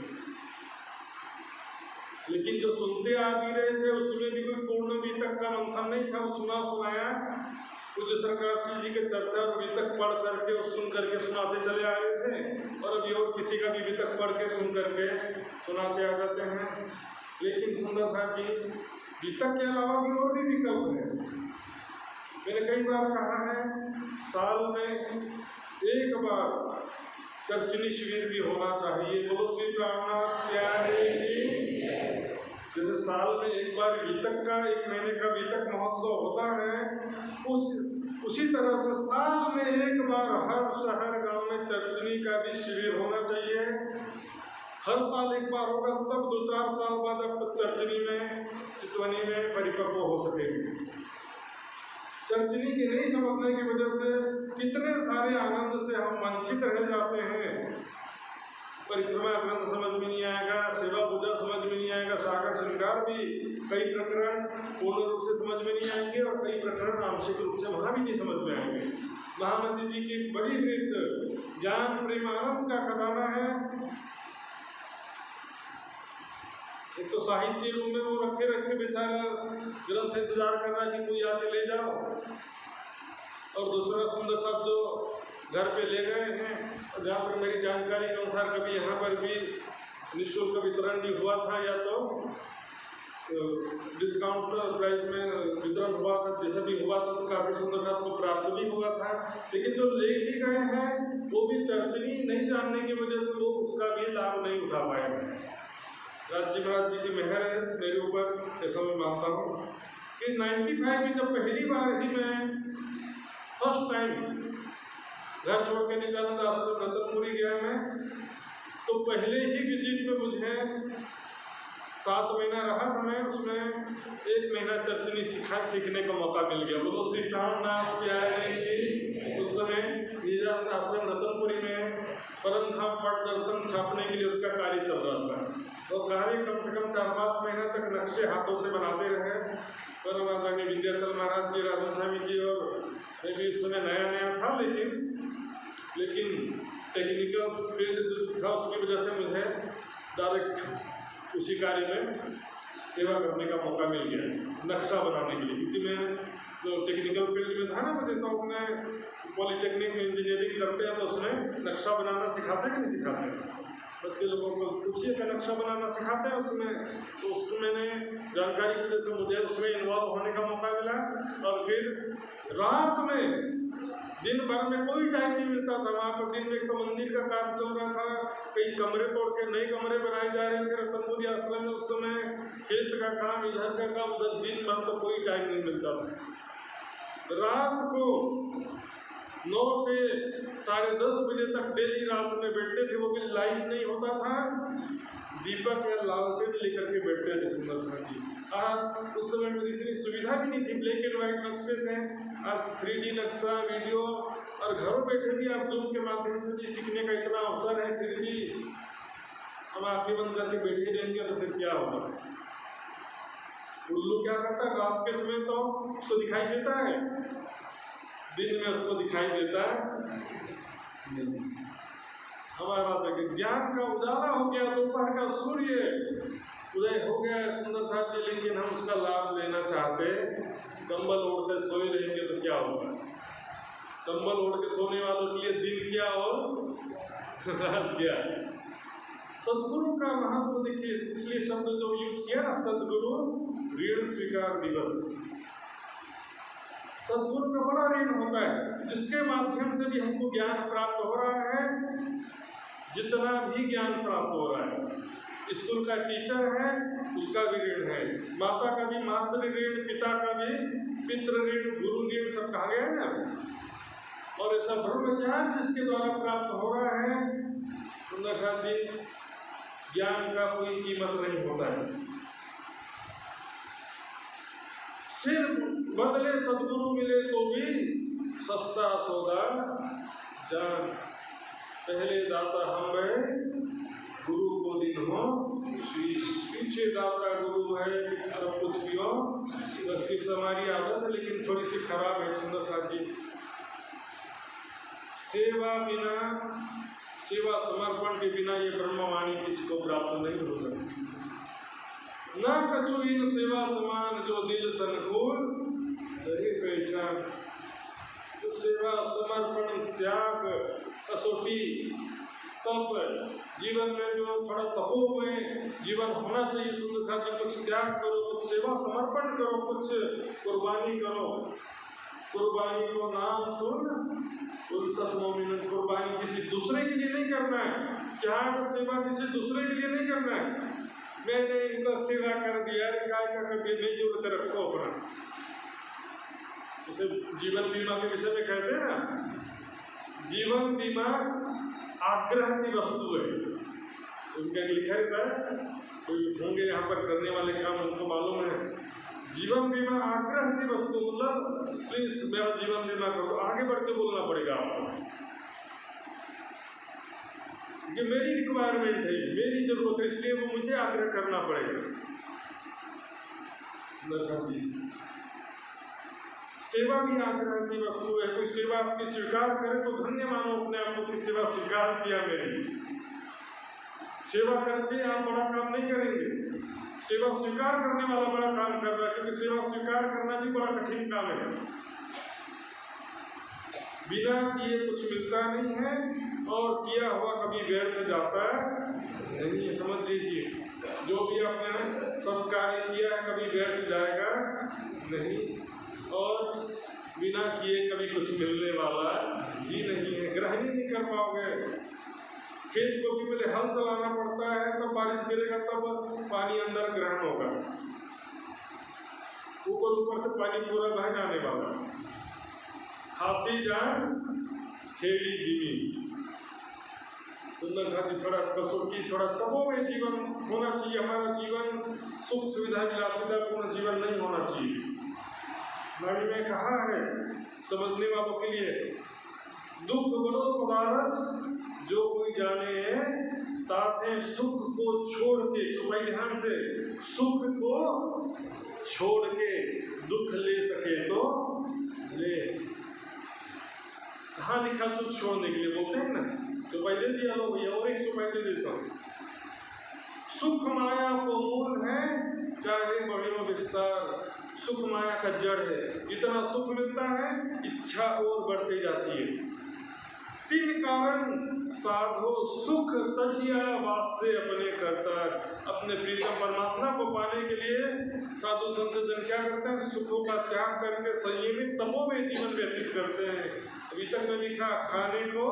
A: लेकिन जो सुनते आ भी रहे थे उसमें भी कोई पूर्ण वितक का मंथन नहीं था। वो सुनाया पूज्य सरकार जी के चर्चा और वितक पढ़ करके और सुन करके सुनाते चले आ रहे थे, और अभी और किसी का भी वितक पढ़ के सुन करके सुनाते आ जाते हैं। लेकिन सुंदर साथ जी, वितक के अलावा भी और भी विकल्प है। मैंने कई बार कहा है, साल में एक बार चर्चनी शिविर भी होना चाहिए। बोलो श्री प्राणनाथ प्यारे की। जैसे साल में एक बार वितक का, 1 महीने का वितक महोत्सव होता है, उसी तरह से साल में एक बार हर शहर गांव में चर्चनी का भी शिविर होना चाहिए। हर साल एक बार होगा, तब 2-4 साल बाद अब चर्चनी में, चितवनी में परिपक्व हो सकेंगे। चर्चनी के नहीं समझने की वजह से कितने सारे आनंद से हम वंचित रह जाते हैं। परिक्रमा ग्रंथ समझ में नहीं आएगा, सेवा पूजा समझ में नहीं आएगा, सागर श्रृंगार भी कई प्रकरण पूर्ण रूप से समझ में नहीं आएंगे और कई प्रकरण आंशिक रूप से वहाँ भी नहीं समझ में आएंगे। महामती जी की बड़ी कृत ज्ञान प्रेमानंद का खजाना है। एक तो साहित्य रूप में वो रखे बेचारा ग्रंथ इंतजार कर रहा है कि कोई आके ले जाओ, और दूसरा सुंदर साहब जो घर पे ले गए हैं। और जहाँ तक मेरी जानकारी के अनुसार कभी यहाँ पर भी निःशुल्क वितरण भी हुआ था, या तो डिस्काउंट प्राइस में वितरण हुआ था, जैसा भी हुआ था तो काफ़ी सुंदर साहब को प्राप्त भी हुआ था। लेकिन जो ले भी गए हैं वो भी चर्चनी नहीं जानने की वजह से वो उसका भी लाभ नहीं उठा पाए। राज्य महाराज जी की मेहर है मेरे ऊपर, ऐसा मैं मानता हूँ कि 95 में जब पहली बार ही मैं फर्स्ट टाइम घर छोड़ के नित्यानंद आश्रम रतनपुरी गया मैं, तो पहले ही विजिट में मुझे 7 महीना रहा था मैं, उसमें 1 महीना चर्चनी सीखने का मौका मिल गया। बोलो श्री प्राणनाथ प्यारे जी। उस समय नित्यानंद आश्रम रतनपुरी में परम धाम पट दर्शन छापने के लिए उसका कार्य चल रहा था, और कार्य कम से कम 4-5 महीना तक नक्शे हाथों से बनाते रहे। परम आदरणीय विद्याचल महाराज जी, राधा स्वामी जी, और मैं भी उस समय नया था, लेकिन टेक्निकल फील्ड जो था उसकी वजह से मुझे डायरेक्ट उसी कार्य में सेवा करने का मौका मिल गया, नक्शा बनाने के लिए। क्योंकि मैं जो टेक्निकल फील्ड में था ना, मुझे तो अपने पॉलीटेक्निक में इंजीनियरिंग करते हैं तो उसमें नक्शा बनाना सिखाते कि नहीं सिखाते, बच्चे लोगों को पूछिए का नक्शा बनाना सिखाते हैं उसमें। तो उसको मैंने जानकारी की वजह से मुझे उसमें इन्वॉल्व होने का मौका मिला। और फिर रात में, दिन भर में कोई टाइम नहीं मिलता था। वहाँ पर दिन में एक तो मंदिर का काम चल रहा था, कई कमरे तोड़ के नए कमरे बनाए जा रहे थे रतनपुरी आश्रम में, उस समय खेत का काम, इधर का काम, उधर, दिन भर तो कोई टाइम नहीं मिलता था। रात को 9 से 10:30 बजे तक डेली रात में बैठते थे, वो भी लाइट नहीं होता था, दीपक या लालटेन लेकर के बैठते थे सुंदर साहब जी। उस समय में इतनी सुविधा भी नहीं थी, ब्लैक एंड व्हाइट नक्शे थे। आज 3D नक्शा, वीडियो, और घरों बैठे भी आप जूम के माध्यम से भी सीखने का इतना अवसर है, फिर भी हम आंखें बंद करके बैठे रहेंगे तो फिर क्या होगा। उल्लू क्या करता है, रात के समय तो उसको दिखाई देता है, दिन में उसको दिखाई देता है। हमारा ज्ञान का उजाला हो गया, दोपहर का सूर्य उदय हो गया है सुंदर साहब जी, लेकिन हम उसका लाभ लेना चाहते, कंबल ओढ़ कर सोए रहेंगे तो क्या होगा। कंबल ओढ़ के सोने वालों के लिए दिन क्या और रात क्या। सदगुरु का महत्व देखिए, इसलिए शब्द जो यूज किया ना, सदगुरु ऋण स्वीकार दिवस। सदगुरु का बड़ा ऋण होता है, जिसके माध्यम से भी हमको ज्ञान प्राप्त हो रहा है, जितना भी ज्ञान प्राप्त हो रहा है। स्कूल का टीचर है, उसका भी ऋण है, माता का भी मातृ ऋण, पिता का भी पितृ ऋण, गुरु ऋण, सब कहा गया है ना। और ऐसा ब्रह्म ज्ञान जिसके द्वारा प्राप्त हो रहा है, सुंदर साहब जी, ज्ञान का कोई कीमत नहीं होता है। सिर्फ बदले सदगुरु मिले तो भी सस्ता सौदा जान, पहले दाता हम गए गुरु को दिन हो शीश, पीछे दाता गुरु है, सब कुछ भी हो। बस हमारी आदत है, लेकिन थोड़ी सी खराब है सुंदर साहब जी। सेवा बिना, सेवा समर्पण के बिना ये ब्रह्मवाणी किसी को प्राप्त नहीं हो सकती। ना कछु इन सेवा समान, जो दिल संकुल रहे पहचान। तो सेवा, समर्पण, त्याग, कसौटी, तप, जीवन में जो थोड़ा तपोमय जीवन होना चाहिए सुंदर साहब जी। कुछ त्याग करो, कुछ सेवा समर्पण करो, कुछ कुर्बानी करो। कुर्बानी को नाम सुन उल्सत मोमिन, कुर्बानी किसी दूसरे के लिए नहीं करना है, त्याग सेवा किसी दूसरे के लिए नहीं करना है। मैंने इनको सेवा कर दिया, काय का कर दिया, नहीं जुड़ते रखो अपना। जैसे जीवन बीमा के विषय में कहते हैं ना, जीवन बीमा आग्रह की वस्तु है। क्या लिखा रहता है, कोई होंगे यहाँ पर करने वाले काम, उनको मालूम है। जीवन बीमा आग्रह की वस्तु, मतलब प्लीज मेरा जीवन बीमा कर दो, आगे बढ़ के बोलना पड़ेगा आपको, ये मेरी रिक्वायरमेंट है, मेरी जरूरत है, इसलिए वो मुझे आग्रह करना पड़ेगा। जी, सेवा भी आग्रह की वस्तु है। कोई सेवा आपकी स्वीकार करे तो धन्य मानो अपने आप को कि सेवा स्वीकार किया मेरी। सेवा करके आप बड़ा काम नहीं करेंगे, सेवा स्वीकार करने वाला बड़ा काम कर रहा है, क्योंकि सेवा स्वीकार करना भी बड़ा कठिन काम है। बिना किए कुछ मिलता नहीं है, और किया हुआ कभी व्यर्थ जाता नहीं है, समझ लीजिए। जो भी आपने सब कार्य किया है कभी व्यर्थ जाएगा नहीं, और बिना किए कभी कुछ मिलने वाला ही नहीं है। ग्रहण नहीं कर पाओगे। खेत को भी पहले हल चलाना पड़ता है, तब बारिश गिरेगा, तब पानी अंदर ग्रहण होगा, ऊपर से पानी पूरा बह जाने वाला। खासी जान खेड़ी जीवी, सुंदर साथी, थोड़ा कसौटी, थोड़ा तबों में जीवन होना चाहिए। हमारा जीवन सुख सुविधा विलासितापूर्ण जीवन नहीं होना चाहिए। वाणी में कहा है समझने वालों के लिए, दुख बनो पदारथ जो कोई जाने ताथे सुख को छोड़ के, चुपाई ध्यान से, सुख को छोड़ के दुख ले सके तो ले। कहाँ लिखा सुख छोड़ने के लिए, बोलते हैं ना, चुपाई दे दिया लो भैया, और एक चुपाई दे देता हूँ। सुख माया को मूल है, चाहे बढ़ियों विस्तार, सुख माया का जड़ है। जितना सुख मिलता है इच्छा और बढ़ती जाती है। तीन कारण साधो सुख तजिया वास्ते अपने करता। अपने प्रीतम परमात्मा को पाने के लिए साधु संत जन क्या करते हैं, सुखों का त्याग करके संयमित तमों में जीवन व्यतीत करते हैं। अभी तक में लिखा, खाने को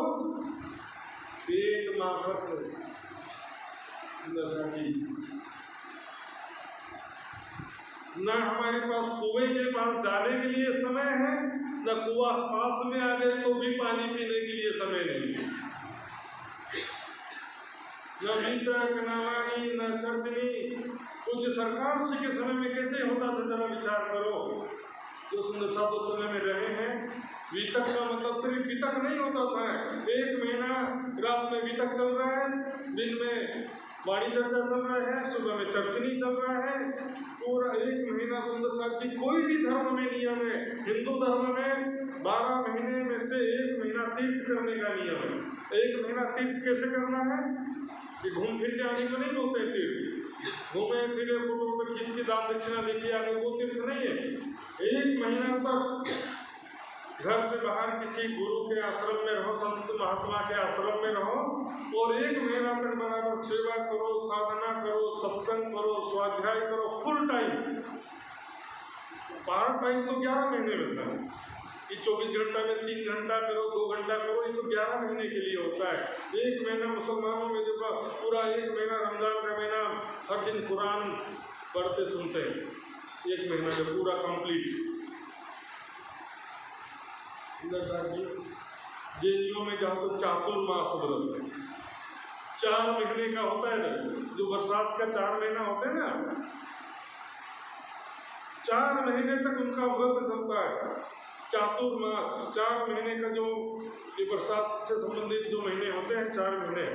A: पेट माफक दशा की। न हमारे पास कुएं के पास जाने के लिए समय है, न कुआं पास में आ गए तो भी पानी पीने के लिए समय नहीं। न मीतक, न वाणी, न चर्चनी। कुछ सरकार सी के समय में कैसे होता था, जरा विचार करो। जो सुंदर साधु समय में रहे हैं, वितक का मतलब सिर्फ वितक नहीं होता था। एक महीना रात में वितक चल रहा है, दिन में वाणी चर्चा चल रहा है, सुबह में चर्चनी चल रहा है, पूरा एक महीना सुंदर साथ की। कोई भी धर्म में नियम है, हिंदू धर्म में 12 महीने में से 1 महीना तीर्थ करने का नियम है। 1 महीना तीर्थ कैसे करना है, कि घूम फिर के आने को नहीं बोलते तीर्थ। घूमे फिरे, फोटो पे खींच के दान दक्षिणा देके आगे, वो तीर्थ नहीं है। 1 महीना तक घर से बाहर किसी गुरु के आश्रम में रहो, संत महात्मा के आश्रम में रहो, और 1 महीना तक बराबर सेवा करो, साधना करो, सत्संग करो, स्वाध्याय करो, फुल टाइम। पार्ट टाइम तो 11 महीने में था, कि 24 घंटा में 3 घंटा करो, 2 घंटा करो, ये तो 11 महीने के लिए होता है। 1 महीना मुसलमानों में देखो, पूरा 1 महीना रमजान का महीना, हर दिन कुरान पढ़ते सुनते हैं। 1 महीना का पूरा कंप्लीट। जेलियों में जाओ तो चातुर्मास व्रत 4 महीने का होता है ना, जो बरसात का 4 महीना होता है ना, 4 महीने तक उनका व्रत चलता है। चातुर्मास 4 महीने का, जो ये बरसात से संबंधित जो महीने होते हैं, 4 महीने।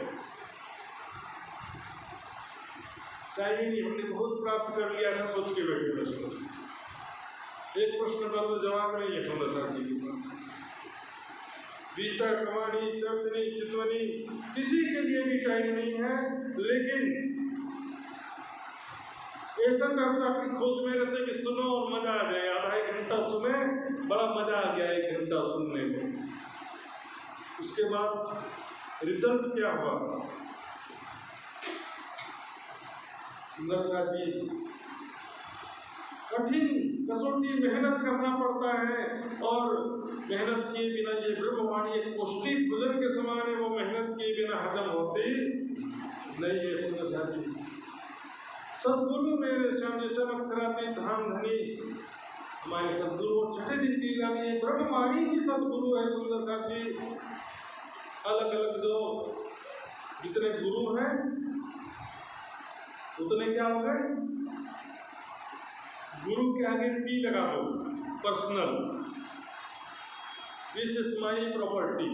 A: टाइम ही नहीं, हमने बहुत प्राप्त कर लिया था, सोच के बैठे प्रश्न। एक प्रश्न का तो जवाब नहीं है सुंदर साथ जी के पास। बीता कमानी, चर्चनी, चितवनी, किसी के लिए भी टाइम नहीं है। लेकिन ऐसा चर्चा की खोज में रहते कि सुनो और मजा आ जाए। आधा 1 घंटा सुने, बड़ा मजा आ गया 1 घंटा सुनने को। उसके बाद रिजल्ट क्या हुआ, नरसाद जी, कठिन कसौटी मेहनत करना पड़ता है, और मेहनत किए बिना, ये ब्रह्मवाणी एक पौष्टिक भोजन के समान है, वो मेहनत किए बिना हजम होती नहीं है। सुंदर साथ जी, सदगुरु मेरे श्याम जैसे अक्षराती धाम धनी, हमारे सदगुरु। और छठे दिन की लीला में ब्रह्मवाणी ही सदगुरु है। सुंदर साथ जी, अलग अलग जो जितने गुरु हैं उतने क्या हो गए? गुरु के आगे पी लगा दो, personal, this is my property,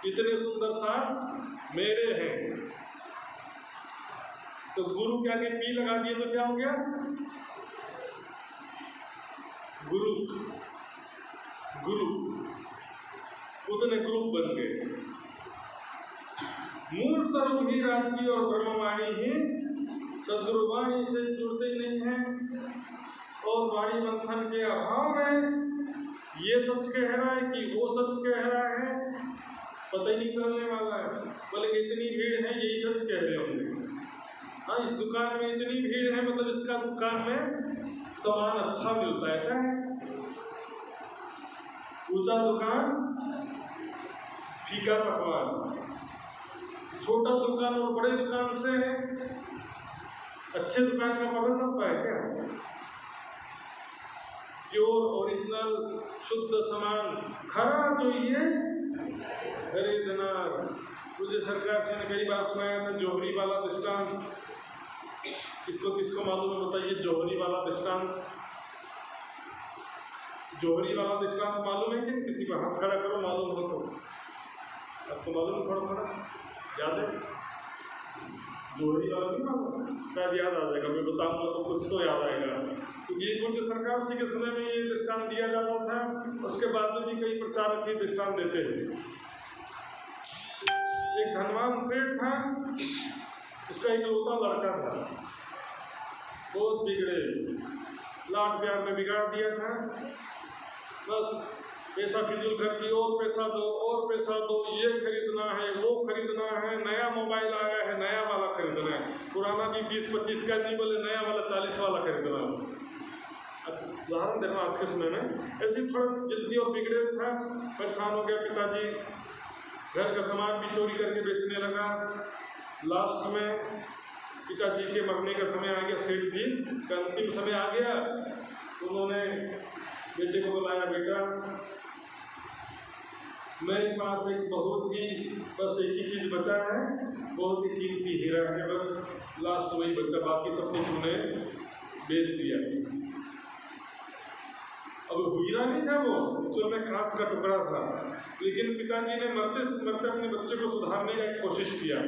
A: इतने सुंदर साथ मेरे हैं। तो गुरु के आगे पी लगा दिए तो क्या हो गया? गुरु, गुरु, उतने ग्रुप बन गए। मूल स्वरूप ही राज्य और ब्रह्मवाणी ही सदगुरु वाणी से जुड़ते ही नहीं है, और वाणी मंथन के अभाव में ये सच कह रहा है कि वो सच कह रहा है, पता ही नहीं चलने वाला है। बोलेंगे इतनी भीड़ है, यही सच कह रहे होंगे। हाँ, इस दुकान में इतनी भीड़ है, मतलब इसका दुकान में सामान अच्छा मिलता है, ऐसा है। ऊंचा दुकान, फीका पकवान। छोटा दुकान और बड़े दुकान से अच्छे दुकान का पता चलता है क्या? प्योर ओरिजिनल शुद्ध सामान खरा चाहिए खरीदना। मुझे सरकार से ने कई बार सुनाया था जोहरी वाला दृष्टांत। किसको किसको मालूम है बताइए? जोहरी वाला दृष्टांत, जोहरी वाला दृष्टांत मालूम है कि किसी को? हाथ खड़ा करो मालूम हो तो। आपको मालूम है? थोड़ा थोड़ा याद है? जोहरी वाला नहीं मालूम? शायद याद आ जाएगा, मैं बताऊंगा तो कुछ तो याद आएगा। तो ये कुछ सरकार सी के समय में ये दृष्टांत दिया जाता था, उसके बाद में भी कई प्रचारक ही दृष्टांत देते हैं। एक धनवान सेठ था, उसका इकलौता लड़का था, बहुत बिगड़े, लाड प्यार में बिगाड़ दिया था। बस पैसा फिजूल खर्ची, और पैसा दो और पैसा दो, ये खरीदना है वो खरीदना है, नया मोबाइल आया है नया वाला खरीदना है, पुराना भी 20-25 का नहीं, बोले नया वाला 40 वाला खरीदना है। अच्छा, उदाहरण देना आज के समय में ऐसे थोड़ा जिद्दी और बिगड़े था, परेशान हो गया पिताजी, घर का सामान भी चोरी करके बेचने लगा। लास्ट में पिताजी के मरने का समय आ गया, सेठ जी का अंतिम समय आ गया। उन्होंने बेटे को बुलाया, बेटा मेरे पास एक बहुत ही, बस एक ही चीज़ बचा है, बहुत ही कीमती हीरा है, बस लास्ट वही बचा, बाकी सब तो तूने बेच दिया। अब हीरा नहीं था वो, एक्चुअल में कांच का टुकड़ा था, लेकिन पिताजी ने मरते मरते अपने बच्चे को सुधारने का कोशिश किया।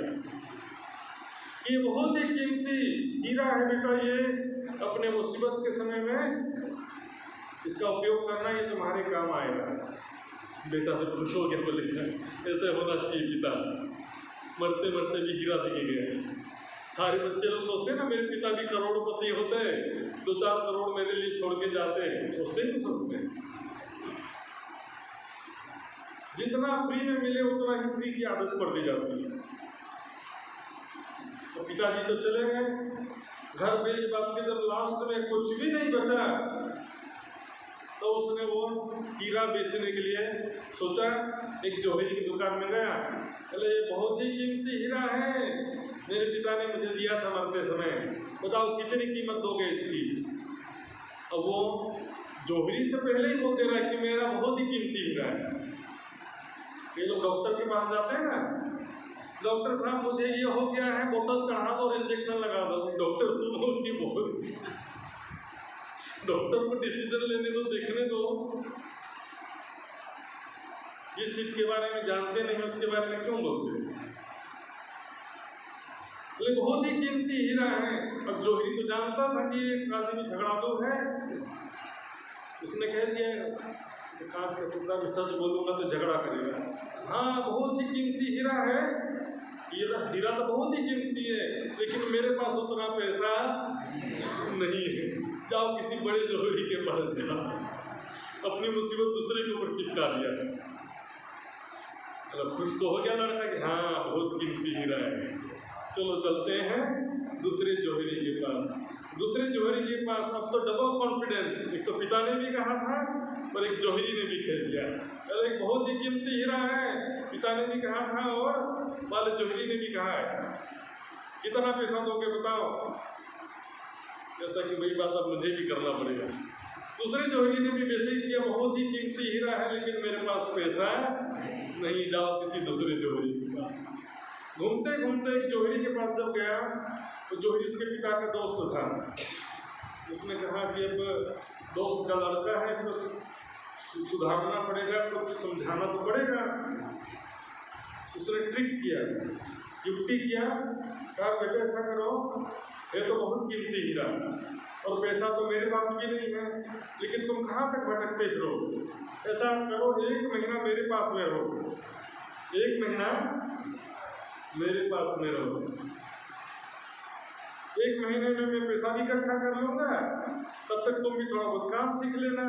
A: ये बहुत ही कीमती हीरा है बेटा, ये अपने मुसीबत के समय में इसका उपयोग करना, ये तुम्हारे काम आएगा। बेटा तो खुश हो गया, बोले ऐसे होना चाहिए पिता, मरते मरते भी हीरा दिखे गया। सारे बच्चे लोग सोचते हैं ना मेरे पिता भी करोड़पति होते, 2-4 करोड़ मेरे लिए छोड़ के जाते, सोचते नहीं सोचते? जितना फ्री में मिले उतना ही फ्री की आदत पड़ दी जाती है। तो पिताजी तो चले गए, घर बेच बाच के जब लास्ट में कुछ भी नहीं बचा, तो उसने वो हीरा बेचने के लिए सोचा। एक जोहरी की दुकान में गया, बोले ये बहुत ही कीमती हीरा है, मेरे पिता ने मुझे दिया था मरते समय, बताओ कितनी कीमत दोगे इसकी? अब वो जोहरी से पहले ही बोल दे रहा है कि मेरा बहुत ही कीमती हीरा है। ये लोग डॉक्टर के पास जाते हैं ना, डॉक्टर साहब मुझे ये हो गया है, बोतल चढ़ा दो और इंजेक्शन लगा दो। डॉक्टर तुम हो कि बोल, डॉक्टर को डिसीजन लेने दो, देखने दो। जिस चीज के बारे में जानते नहीं उसके बारे में क्यों बोलते? लेकिन बहुत ही कीमती हीरा है। अब जोहरी तो जानता था कि एक आदमी झगड़ालू है, उसने कह दिया तो कांच का टुकड़ा में सच बोलूंगा तो झगड़ा करेगा। हाँ, बहुत ही कीमती हीरा है, हीरा तो बहुत ही कीमती है, लेकिन मेरे पास उतना पैसा नहीं है। जाओ किसी बड़े जोहरी के पास जाओ, अपनी मुसीबत दूसरे के ऊपर चिपका दिया। मतलब खुश तो हो गया लड़का कि हाँ बहुत कीमती हीरा है, चलो चलते हैं दूसरे जोहरी के पास। दूसरे जोहरी के पास अब तो डबल कॉन्फिडेंट, एक तो पिता ने भी कहा था और एक जोहरी ने भी कह दिया। अरे एक बहुत ही कीमती हीरा है, पिता ने भी कहा था और वाले जोहरी ने भी कहा है, कितना पैसा दोगे बताओ? कहता कि वही बात अब मुझे भी करना पड़ेगा। दूसरे जोहरी ने भी वैसे ही किया, बहुत ही कीमती हीरा है लेकिन मेरे पास पैसा नहीं, जाओ किसी दूसरे जोहरी के पास। घूमते घूमते एक जोहरी के पास जब गया तो जोहरी उसके पिता का दोस्त था। उसने कहा कि अब दोस्त का लड़का है, इसको सुधारना पड़ेगा, कुछ समझाना तो पड़ेगा। उसने ट्रिक किया, युक्ति किया, कहा बेटे ऐसा करो, ये तो बहुत कीमती हीरा और पैसा तो मेरे पास भी नहीं है, लेकिन तुम कहाँ तक भटकते फिरो, ऐसा करो 1 महीना मेरे पास में रहो, 1 महीना मेरे पास में रहो, 1 महीने में मैं पैसा भी इकट्ठा कर लूँगा, तब तक तुम भी थोड़ा बहुत काम सीख लेना।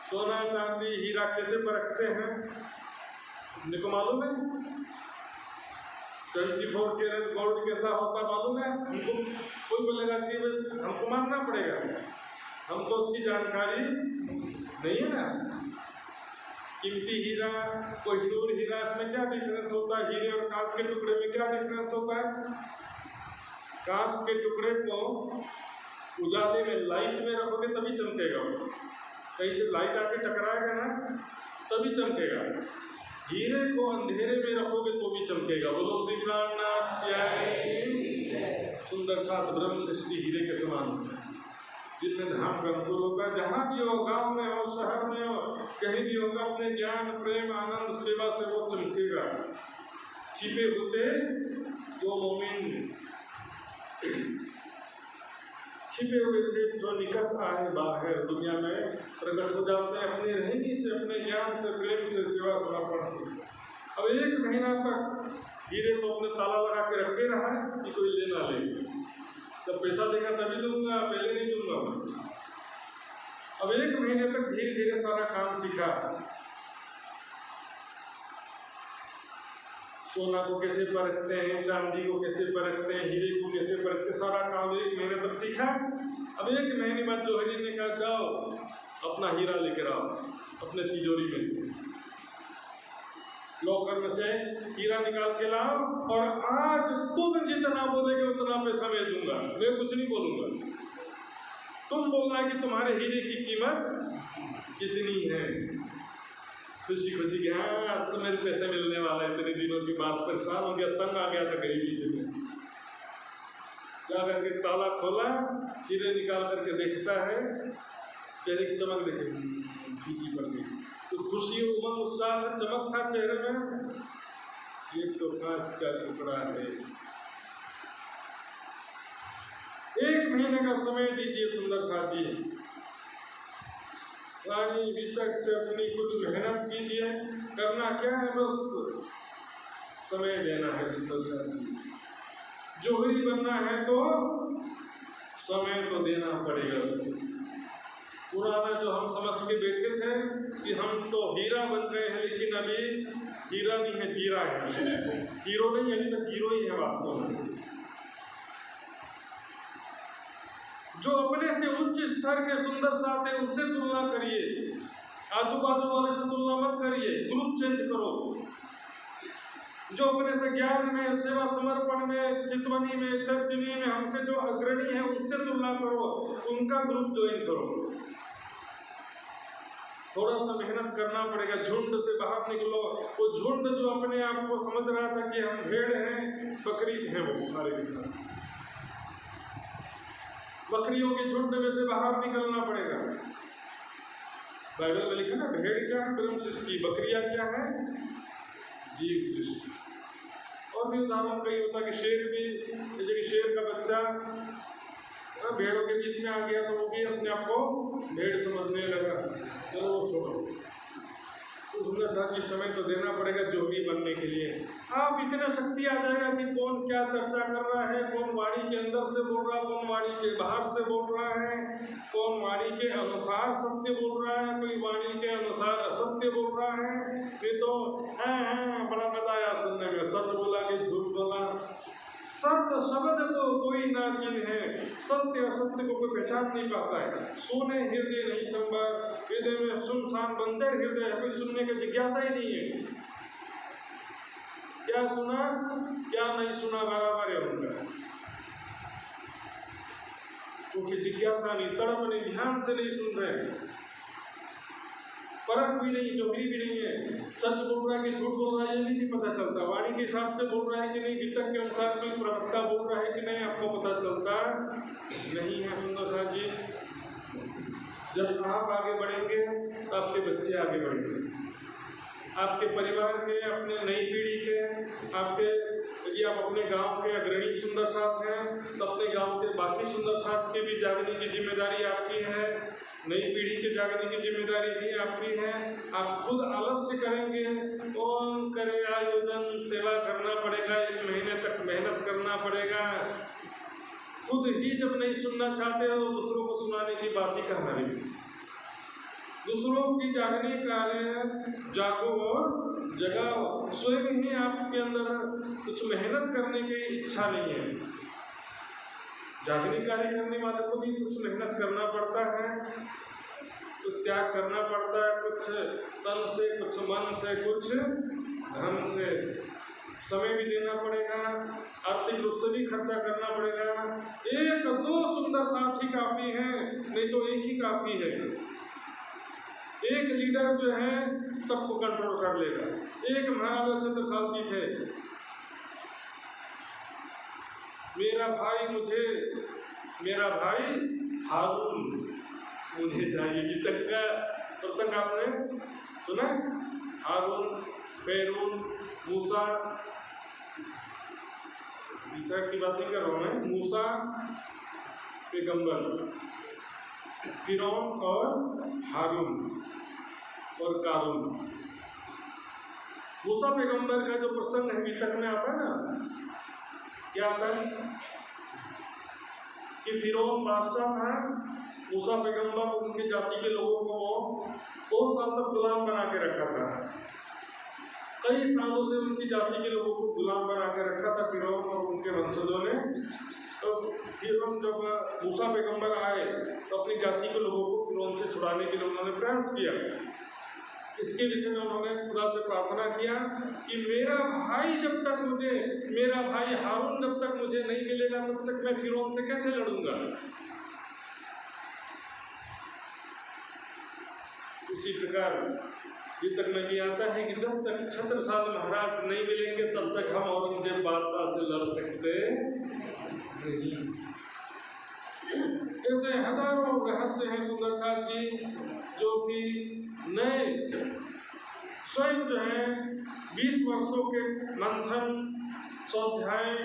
A: सोना चांदी हीरा कैसे परखते हैं तुमको मालूम है? 24 कैरेट गोल्ड कैसा होता मालूम है हमको? कोई बोलेगा कि हमको मानना पड़ेगा, हमको उसकी जानकारी नहीं है ना। कीमती हीरा, कोहिनूर हीरा, इसमें क्या डिफरेंस होता है? हीरे और कांच के टुकड़े में क्या डिफरेंस होता है? कांच के टुकड़े को उजाले में लाइट में रखोगे तभी चमकेगा, कहीं से लाइट आके टकराएगा ना तभी चमकेगा। हीरे को अंधेरे में रखोगे तो भी चमकेगा। बोलो श्री प्राणनाथ जय। सुंदर सात ब्रह्म सृष्टि हीरे के समान होता है, जिनमें धाम का अंकुर होगा। जहाँ भी हो, गांव में हो, शहर में हो, कहीं भी होगा, अपने ज्ञान प्रेम आनंद सेवा से वो चमकेगा। छिपे होते जो मोमिन छिपे हुए थे जो निकस आए बाहर दुनिया में प्रकट हो जाते हैं अपने रहनी से, अपने ज्ञान से, प्रेम से, सेवा समर्पण से। अब 1 महीना तक हीरे को अपने ताला लगा के रखे रहा है कि कोई लेना ले, जब पैसा देगा तभी दूंगा, पहले नहीं दूंगा। अब 1 महीने तक धीरे धीरे सारा काम सीखा। सोना को कैसे परखते हैं, चांदी को कैसे परखते हैं, हीरे को कैसे परखते, सारा काम 1 महीने तक सीखा। अब 1 महीने बाद जोहरी ने कहा जाओ अपना हीरा लेकर आओ अपने तिजोरी में से, लॉकर में से हीरा निकाल के लाओ, और आज तुम जितना बोलेगे उतना पैसा मैं दूंगा, मैं कुछ नहीं बोलूंगा। तुम बोलना कि तुम्हारे हीरे की कीमत कितनी है। खुशी खुशी गया, आज तो मेरे पैसे मिलने वाला है, इतने दिनों की बात, परेशान हो गया, तंग आ गया था गरीबी से। मैं जा करके ताला खोला, हीरे निकाल करके देखता है, चेहरे की चमक देखे फीकी पड़ गई, तो खुशी उमंग उत्साह था, चमक था चेहरे में। ये तो कांच का टुकड़ा है। 1 महीने का समय दीजिए सुंदर साथ जी, रानी वितक से अपनी कुछ मेहनत कीजिए। करना क्या है, बस समय देना है सुंदर साथ जी। जोहरी बनना है तो समय तो देना पड़ेगा। पुराना जो हम समझ के बैठे थे कि हम तो हीरा बन गए हैं, लेकिन अभी हीरा नहीं है, जीरा है। हीरो नहीं, अभी तक जीरो ही है वास्तव में। जो अपने से उच्च स्तर के सुंदर साथ है उनसे तुलना करिए, आजू बाजू वाले से तुलना मत करिए, ग्रुप चेंज करो। जो अपने से ज्ञान में, सेवा समर्पण में, चितवनी में, चर्चनी में हमसे जो अग्रणी है उनसे तुलना करो, उनका ग्रुप ज्वाइन करो। थोड़ा सा मेहनत करना पड़ेगा, झुंड से बाहर निकलो। वो झुंड जो अपने आप को समझ रहा था कि हम भेड़ हैं, बकरी हैं, वो सारे के सारे बकरियों के झुंड में से बाहर निकलना पड़ेगा। बाइबल में लिखा ना, भेड़ क्या है? ब्रह्म सृष्टि। बकरियां क्या है? जीव सृष्टि। और भी उदाहरण कई होता है कि शेर भी, जैसे कि शेर का बच्चा भेड़ों के बीच में आ गया तो वो भी अपने आप को भेड़ समझने लगा, तो छोड़ो। तो सुंदर साथ जी समय तो देना पड़ेगा जोहरी बनने के लिए। आप इतना शक्ति आ जाएगा कि कौन क्या चर्चा कर रहा है, कौन वाणी के अंदर से बोल रहा है, कौन वाणी के बाहर से बोल रहा है, कौन वाणी के अनुसार सत्य बोल रहा है, कोई वाणी के अनुसार असत्य बोल रहा है। ये तो हाँ बड़ा मजा आया सुनने में, सच बोला कि झूठ बोला। सत्य शब्द को कोई ना चिन्हे, सत्य असत्य को कोई पहचान नहीं पाता है। सोने हृदय नहीं संभार, हृदय में सुनसान बंजर हृदय है, कोई सुनने की जिज्ञासा ही नहीं है। क्या सुना क्या नहीं सुना बराबर है उनका, क्योंकि जिज्ञासा नहीं, तड़प नहीं, ध्यान से नहीं सुन रहे। परख भी नहीं, जोहरी भी नहीं है, सच बोल रहा है कि झूठ बोल रहा है ये भी नहीं पता चलता, वाणी के हिसाब से बोल रहा है कि नहीं, वितक के अनुसार कोई प्रवक्ता बोल रहा है कि नहीं, आपको पता चलता नहीं है। सुंदर साथ जी, जब आप आगे बढ़ेंगे तो आपके बच्चे आगे बढ़ेंगे, आपके परिवार के, अपने नई पीढ़ी के, आपके, यदि आप अपने गांव के अग्रणी सुंदर साथ हैं तो अपने गांव के बाकी सुंदर साथ के भी जागने की जिम्मेदारी आपकी है, नई पीढ़ी के जागने की जिम्मेदारी भी आपकी है। आप खुद आलस्य करेंगे, कौन करे आयोजन, सेवा करना पड़ेगा, 1 महीने तक मेहनत करना पड़ेगा। खुद ही जब नहीं सुनना चाहते हो तो दूसरों को सुनाने की बात ही कहाँ रही। दूसरों की जागने कार्य जागो और जगाओ। स्वयं ही आपके अंदर कुछ मेहनत करने की इच्छा नहीं है, जागने कार्य करने वाले को भी कुछ मेहनत करना पड़ता है, कुछ त्याग करना पड़ता है, कुछ तन से, कुछ मन से, कुछ धन से, समय भी देना पड़ेगा, आर्थिक रूप से भी खर्चा करना पड़ेगा। 1-2 सुंदर साथी काफी हैं, नहीं तो एक ही काफी है। एक लीडर जो है सबको कंट्रोल कर लेगा। एक महाराजा छत्रसाल जी थे, मेरा भाई हारून मुझे चाहिए, अभी तक का प्रसंग आपने सुना? हारून, फिरौन, मूसा, ईसा की बात नहीं कर रहा हूँ मैं, मूसा पैगंबर, फिरौन और हारून और कारून। मूसा पैगंबर का जो प्रसंग है वितक में आता है ना, क्या आता है कि फिरौन बादशाह था, मूसा पैगंबर उनकी जाति के लोगों को 2 साल तक गुलाम बना के रखा था। कई सालों से उनकी जाति के लोगों को गुलाम बना के रखा था फिरौन और उनके वंशजों ने। तो फिरौन जब मूसा पैगंबर आए तो अपनी जाति के लोगों को फिरौन से छुड़ाने के लिए उन्होंने प्रयास किया। इसके विषय में उन्होंने खुदा से प्रार्थना किया कि मेरा भाई हारून जब तक मुझे नहीं मिलेगा तब तक मैं फिरौन से कैसे लड़ूंगा। इसी प्रकार वितक में भी आता है कि जब तक छत्रसाल महाराज नहीं मिलेंगे तब तक हम औरंगजेब बादशाह से लड़ सकते नहीं। ऐसे हजारों रहस्य हैं सुंदर साथ जी, जो कि नए स्वयं जो है 20 वर्षों के मंथन, स्वाध्याय,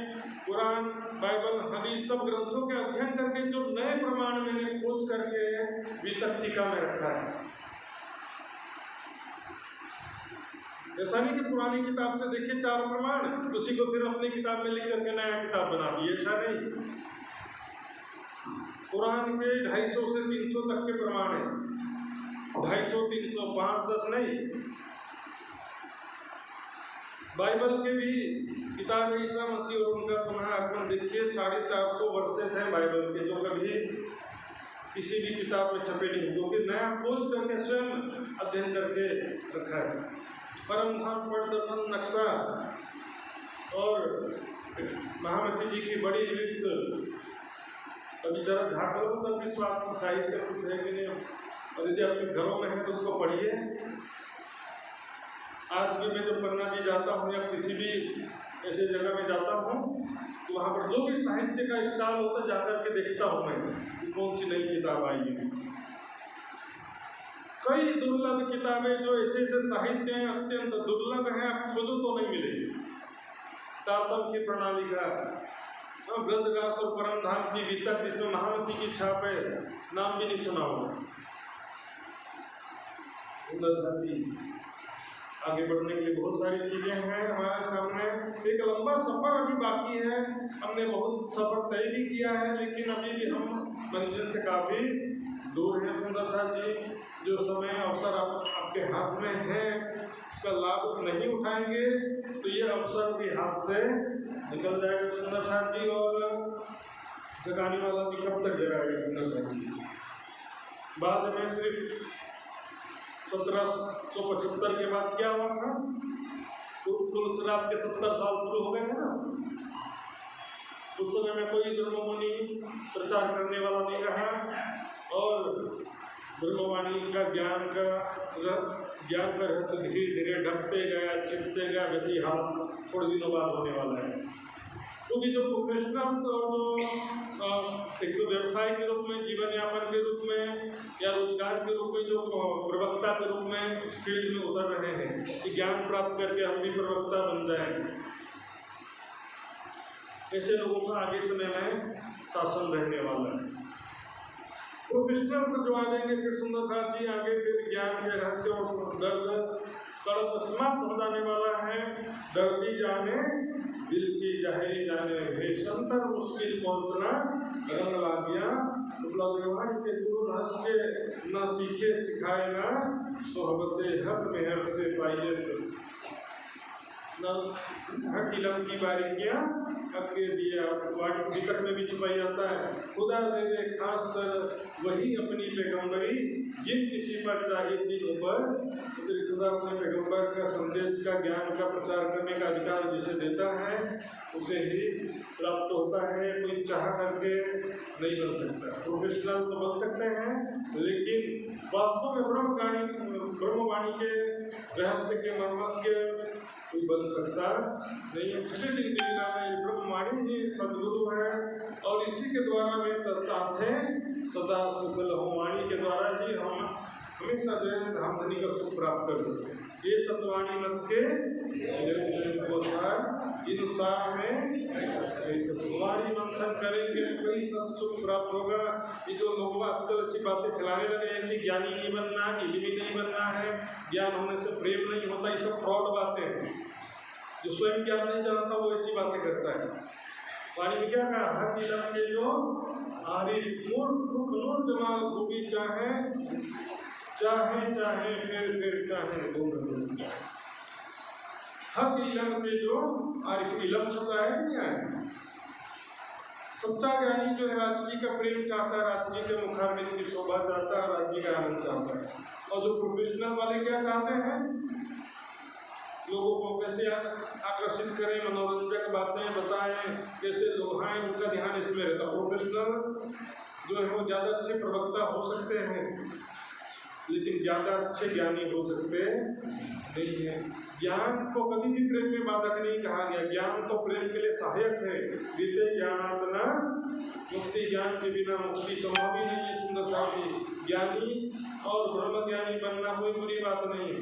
A: कुरान, बाइबल, हदीस सब ग्रंथों के अध्ययन करके जो नए प्रमाण मैंने खोज करके वितक टीका में रखा है। ऐसा नहीं कि पुरानी किताब से देखिए 4 प्रमाण, उसी को फिर अपनी किताब में लिख करके नया किताब बना दिए, ऐसा नहीं। कुरान के 250 से 300 तक के प्रमाण है, 250, 300, 5-10 नहीं। बाइबल के भी किताब ईसा मसीह और उनका पुनः आगमन देखिए, 450 वर्सेस हैं बाइबल के, जो कभी किसी भी किताब में छपे नहीं, जो कि नया खोज करके स्वयं अध्ययन करके रखा है। परम धाम पर दर्शन नक्शा और महामती जी की बड़ी लिखित, अभी जरा झाँक लो तो विश्व साहित्य कुछ है कि नहीं, और यदि आपके घरों में है तो उसको पढ़िए। आज भी मैं जब पन्ना जी जाता हूँ या किसी भी ऐसे जगह में जाता हूँ तो वहाँ पर जो भी साहित्य का स्टॉल होता है जाकर के देखता हूँ मैं कि कौन सी नई किताब आई है। कई दुर्लभ किताबें जो ऐसे ऐसे साहित्य हैं, अत्यंत दुर्लभ हैं, आप खोजो तो नहीं मिलेगी। तारतम की प्रणाली का, ब्रजराज और परम धाम की वितक जिसमें महामती की छाप है, नाम भी नहीं सुना होगा। आगे बढ़ने के लिए बहुत सारी चीजें हैं हमारे सामने, एक लंबा सफर अभी बाकी है। हमने बहुत सफर तय भी किया है, लेकिन अभी भी हम मंजिल से काफी दूर हैं। सुंदर साथ जी, जो समय अवसर आपके हाथ में है उसका लाभ नहीं उठाएंगे तो ये अवसर भी हाथ से निकल जाएगा सुंदर साथ जी, और जगाने वाला भी कब तक जगाएगा सुंदर साथ जी। बाद में सिर्फ 1775 के बाद क्या हुआ था, तुलसीरात के 70 साल शुरू हो गए थे ना, उस समय में कोई धर्ममुनि प्रचार करने वाला नहीं रहा, और ब्रह्मवाणी का ज्ञान का रहस्य धीरे धीरे ढकते गया, छिपते गया, वैसे ही हाल थोड़े दिनों बाद होने वाला है। क्योंकि जो प्रोफेशनल्स और जो एक व्यवसाय के रूप में, जीवन यापन के रूप में या रोजगार के रूप में जो प्रवक्ता के रूप में इस फील्ड में उतर रहे हैं कि ज्ञान प्राप्त करके हम भी प्रवक्ता बन जाएं, ऐसे लोगों का आगे समय में शासन रहने वाला है। प्रोफेशनल्स जो आ जाएंगे फिर सुंदर साथ जी आगे फिर ज्ञान के रहस्य और दर्द कड़क समाप्त हो जाने वाला है। दर्दी जाने दिल की जाहिरी जाने भेषंतर मुश्किल पहुंचना रंग ला गया। उपलब्ध के गुरु रहस्य न सीखे सिखाए ना सोहबते हक मेहर से पाइए हक इलम की बारीकियाँ हक के दिया विकट में भी छुपाई जाता है। खुदा दे दे खास तर वही अपनी पैगंबरी जिन किसी पर चाहिए दिनों पर, खुदा अपने पैगंबर का संदेश का ज्ञान का प्रचार करने का अधिकार जिसे देता है उसे ही प्राप्त होता है। कोई चाह करके नहीं बन सकता। प्रोफेशनल तो बन सकते हैं लेकिन वास्तव में ब्रह्मवाणी के रहस्य के मर्मज्ञ कोई बन सकता नहीं है। छठे दिन की लीला में ब्रह्मवाणी ही सदगुरु है और इसी के द्वारा वे तत्ताथे सदा सुखल हो। वाणी के द्वारा जी हम हमेशा जो है धाम धनी का सुख प्राप्त कर सकते हैं। ये सतवाणी मत के इंसान में वाणी मंथन करेंगे कई सुख प्राप्त होगा। ये जो लोग आजकल ऐसी बातें फैलाने लगे हैं कि ज्ञानी नहीं बनना, इल्मी नहीं बनना है, ज्ञान होने से प्रेम नहीं होता, ये सब फ्रॉड बातें हैं। जो स्वयं ज्ञान नहीं जानता वो ऐसी बातें करता है। वाणी में क्या कहा? हक इलम के जो आरिफ नूर जमाल खूबी चाहे चाहे चाहे फिर चाहे दोनों। हक इलम के जो आरिफ, इलम शब्द आया कि नहीं आया? सच्चा ज्ञानी जो है राज्य का प्रेम चाहता है, राज्य के मुखारबिंद की शोभा चाहता है, राज्य का आनंद चाहता है। और जो प्रोफेशनल वाले क्या चाहते हैं? लोगों को कैसे आकर्षित करें, मनोरंजक बातें बताएं, कैसे लोभाएं, उनका ध्यान इसमें रहता। प्रोफेशनल जो है वो ज़्यादा अच्छे प्रवक्ता हो सकते हैं लेकिन ज़्यादा अच्छे ज्ञानी हो सकते नहीं है। ज्ञान को कभी भी प्रेम में बाधक नहीं कहा गया। ज्ञान तो प्रेम के लिए सहायक है। विद्या ज्ञानातना मुक्ति, ज्ञान के बिना मुक्ति संभव ही नहीं है। सुंदर साथी, ज्ञानी और ब्रह्म ज्ञानी बनना कोई बुरी बात नहीं।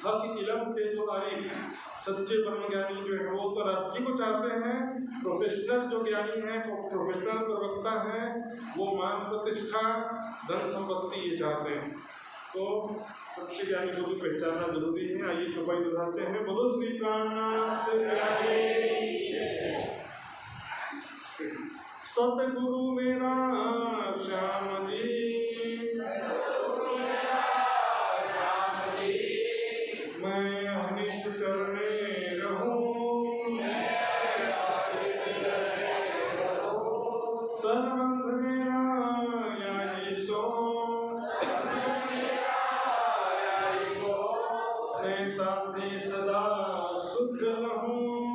A: हक इलम के जो आरिफ सच्चे ब्रह्म ज्ञानी जो है वो तो राज्य को चाहते हैं। प्रोफेशनल जो ज्ञानी है, प्रोफेशनल प्रवक्ता है, वो मान प्रतिष्ठा धन संपत्ति ये चाहते हैं। तो सच्चे ज्ञानी को भी पहचानना जरूरी है। आइए चौपाई बताते हैं। बोलो श्री प्राणनाथ सतगुरु मेरा श्याम जी, मैं अनिष्ट चरणे रहूं, सर्वंग मेरा याई सो, मैं ताते सदा सुख रहूं।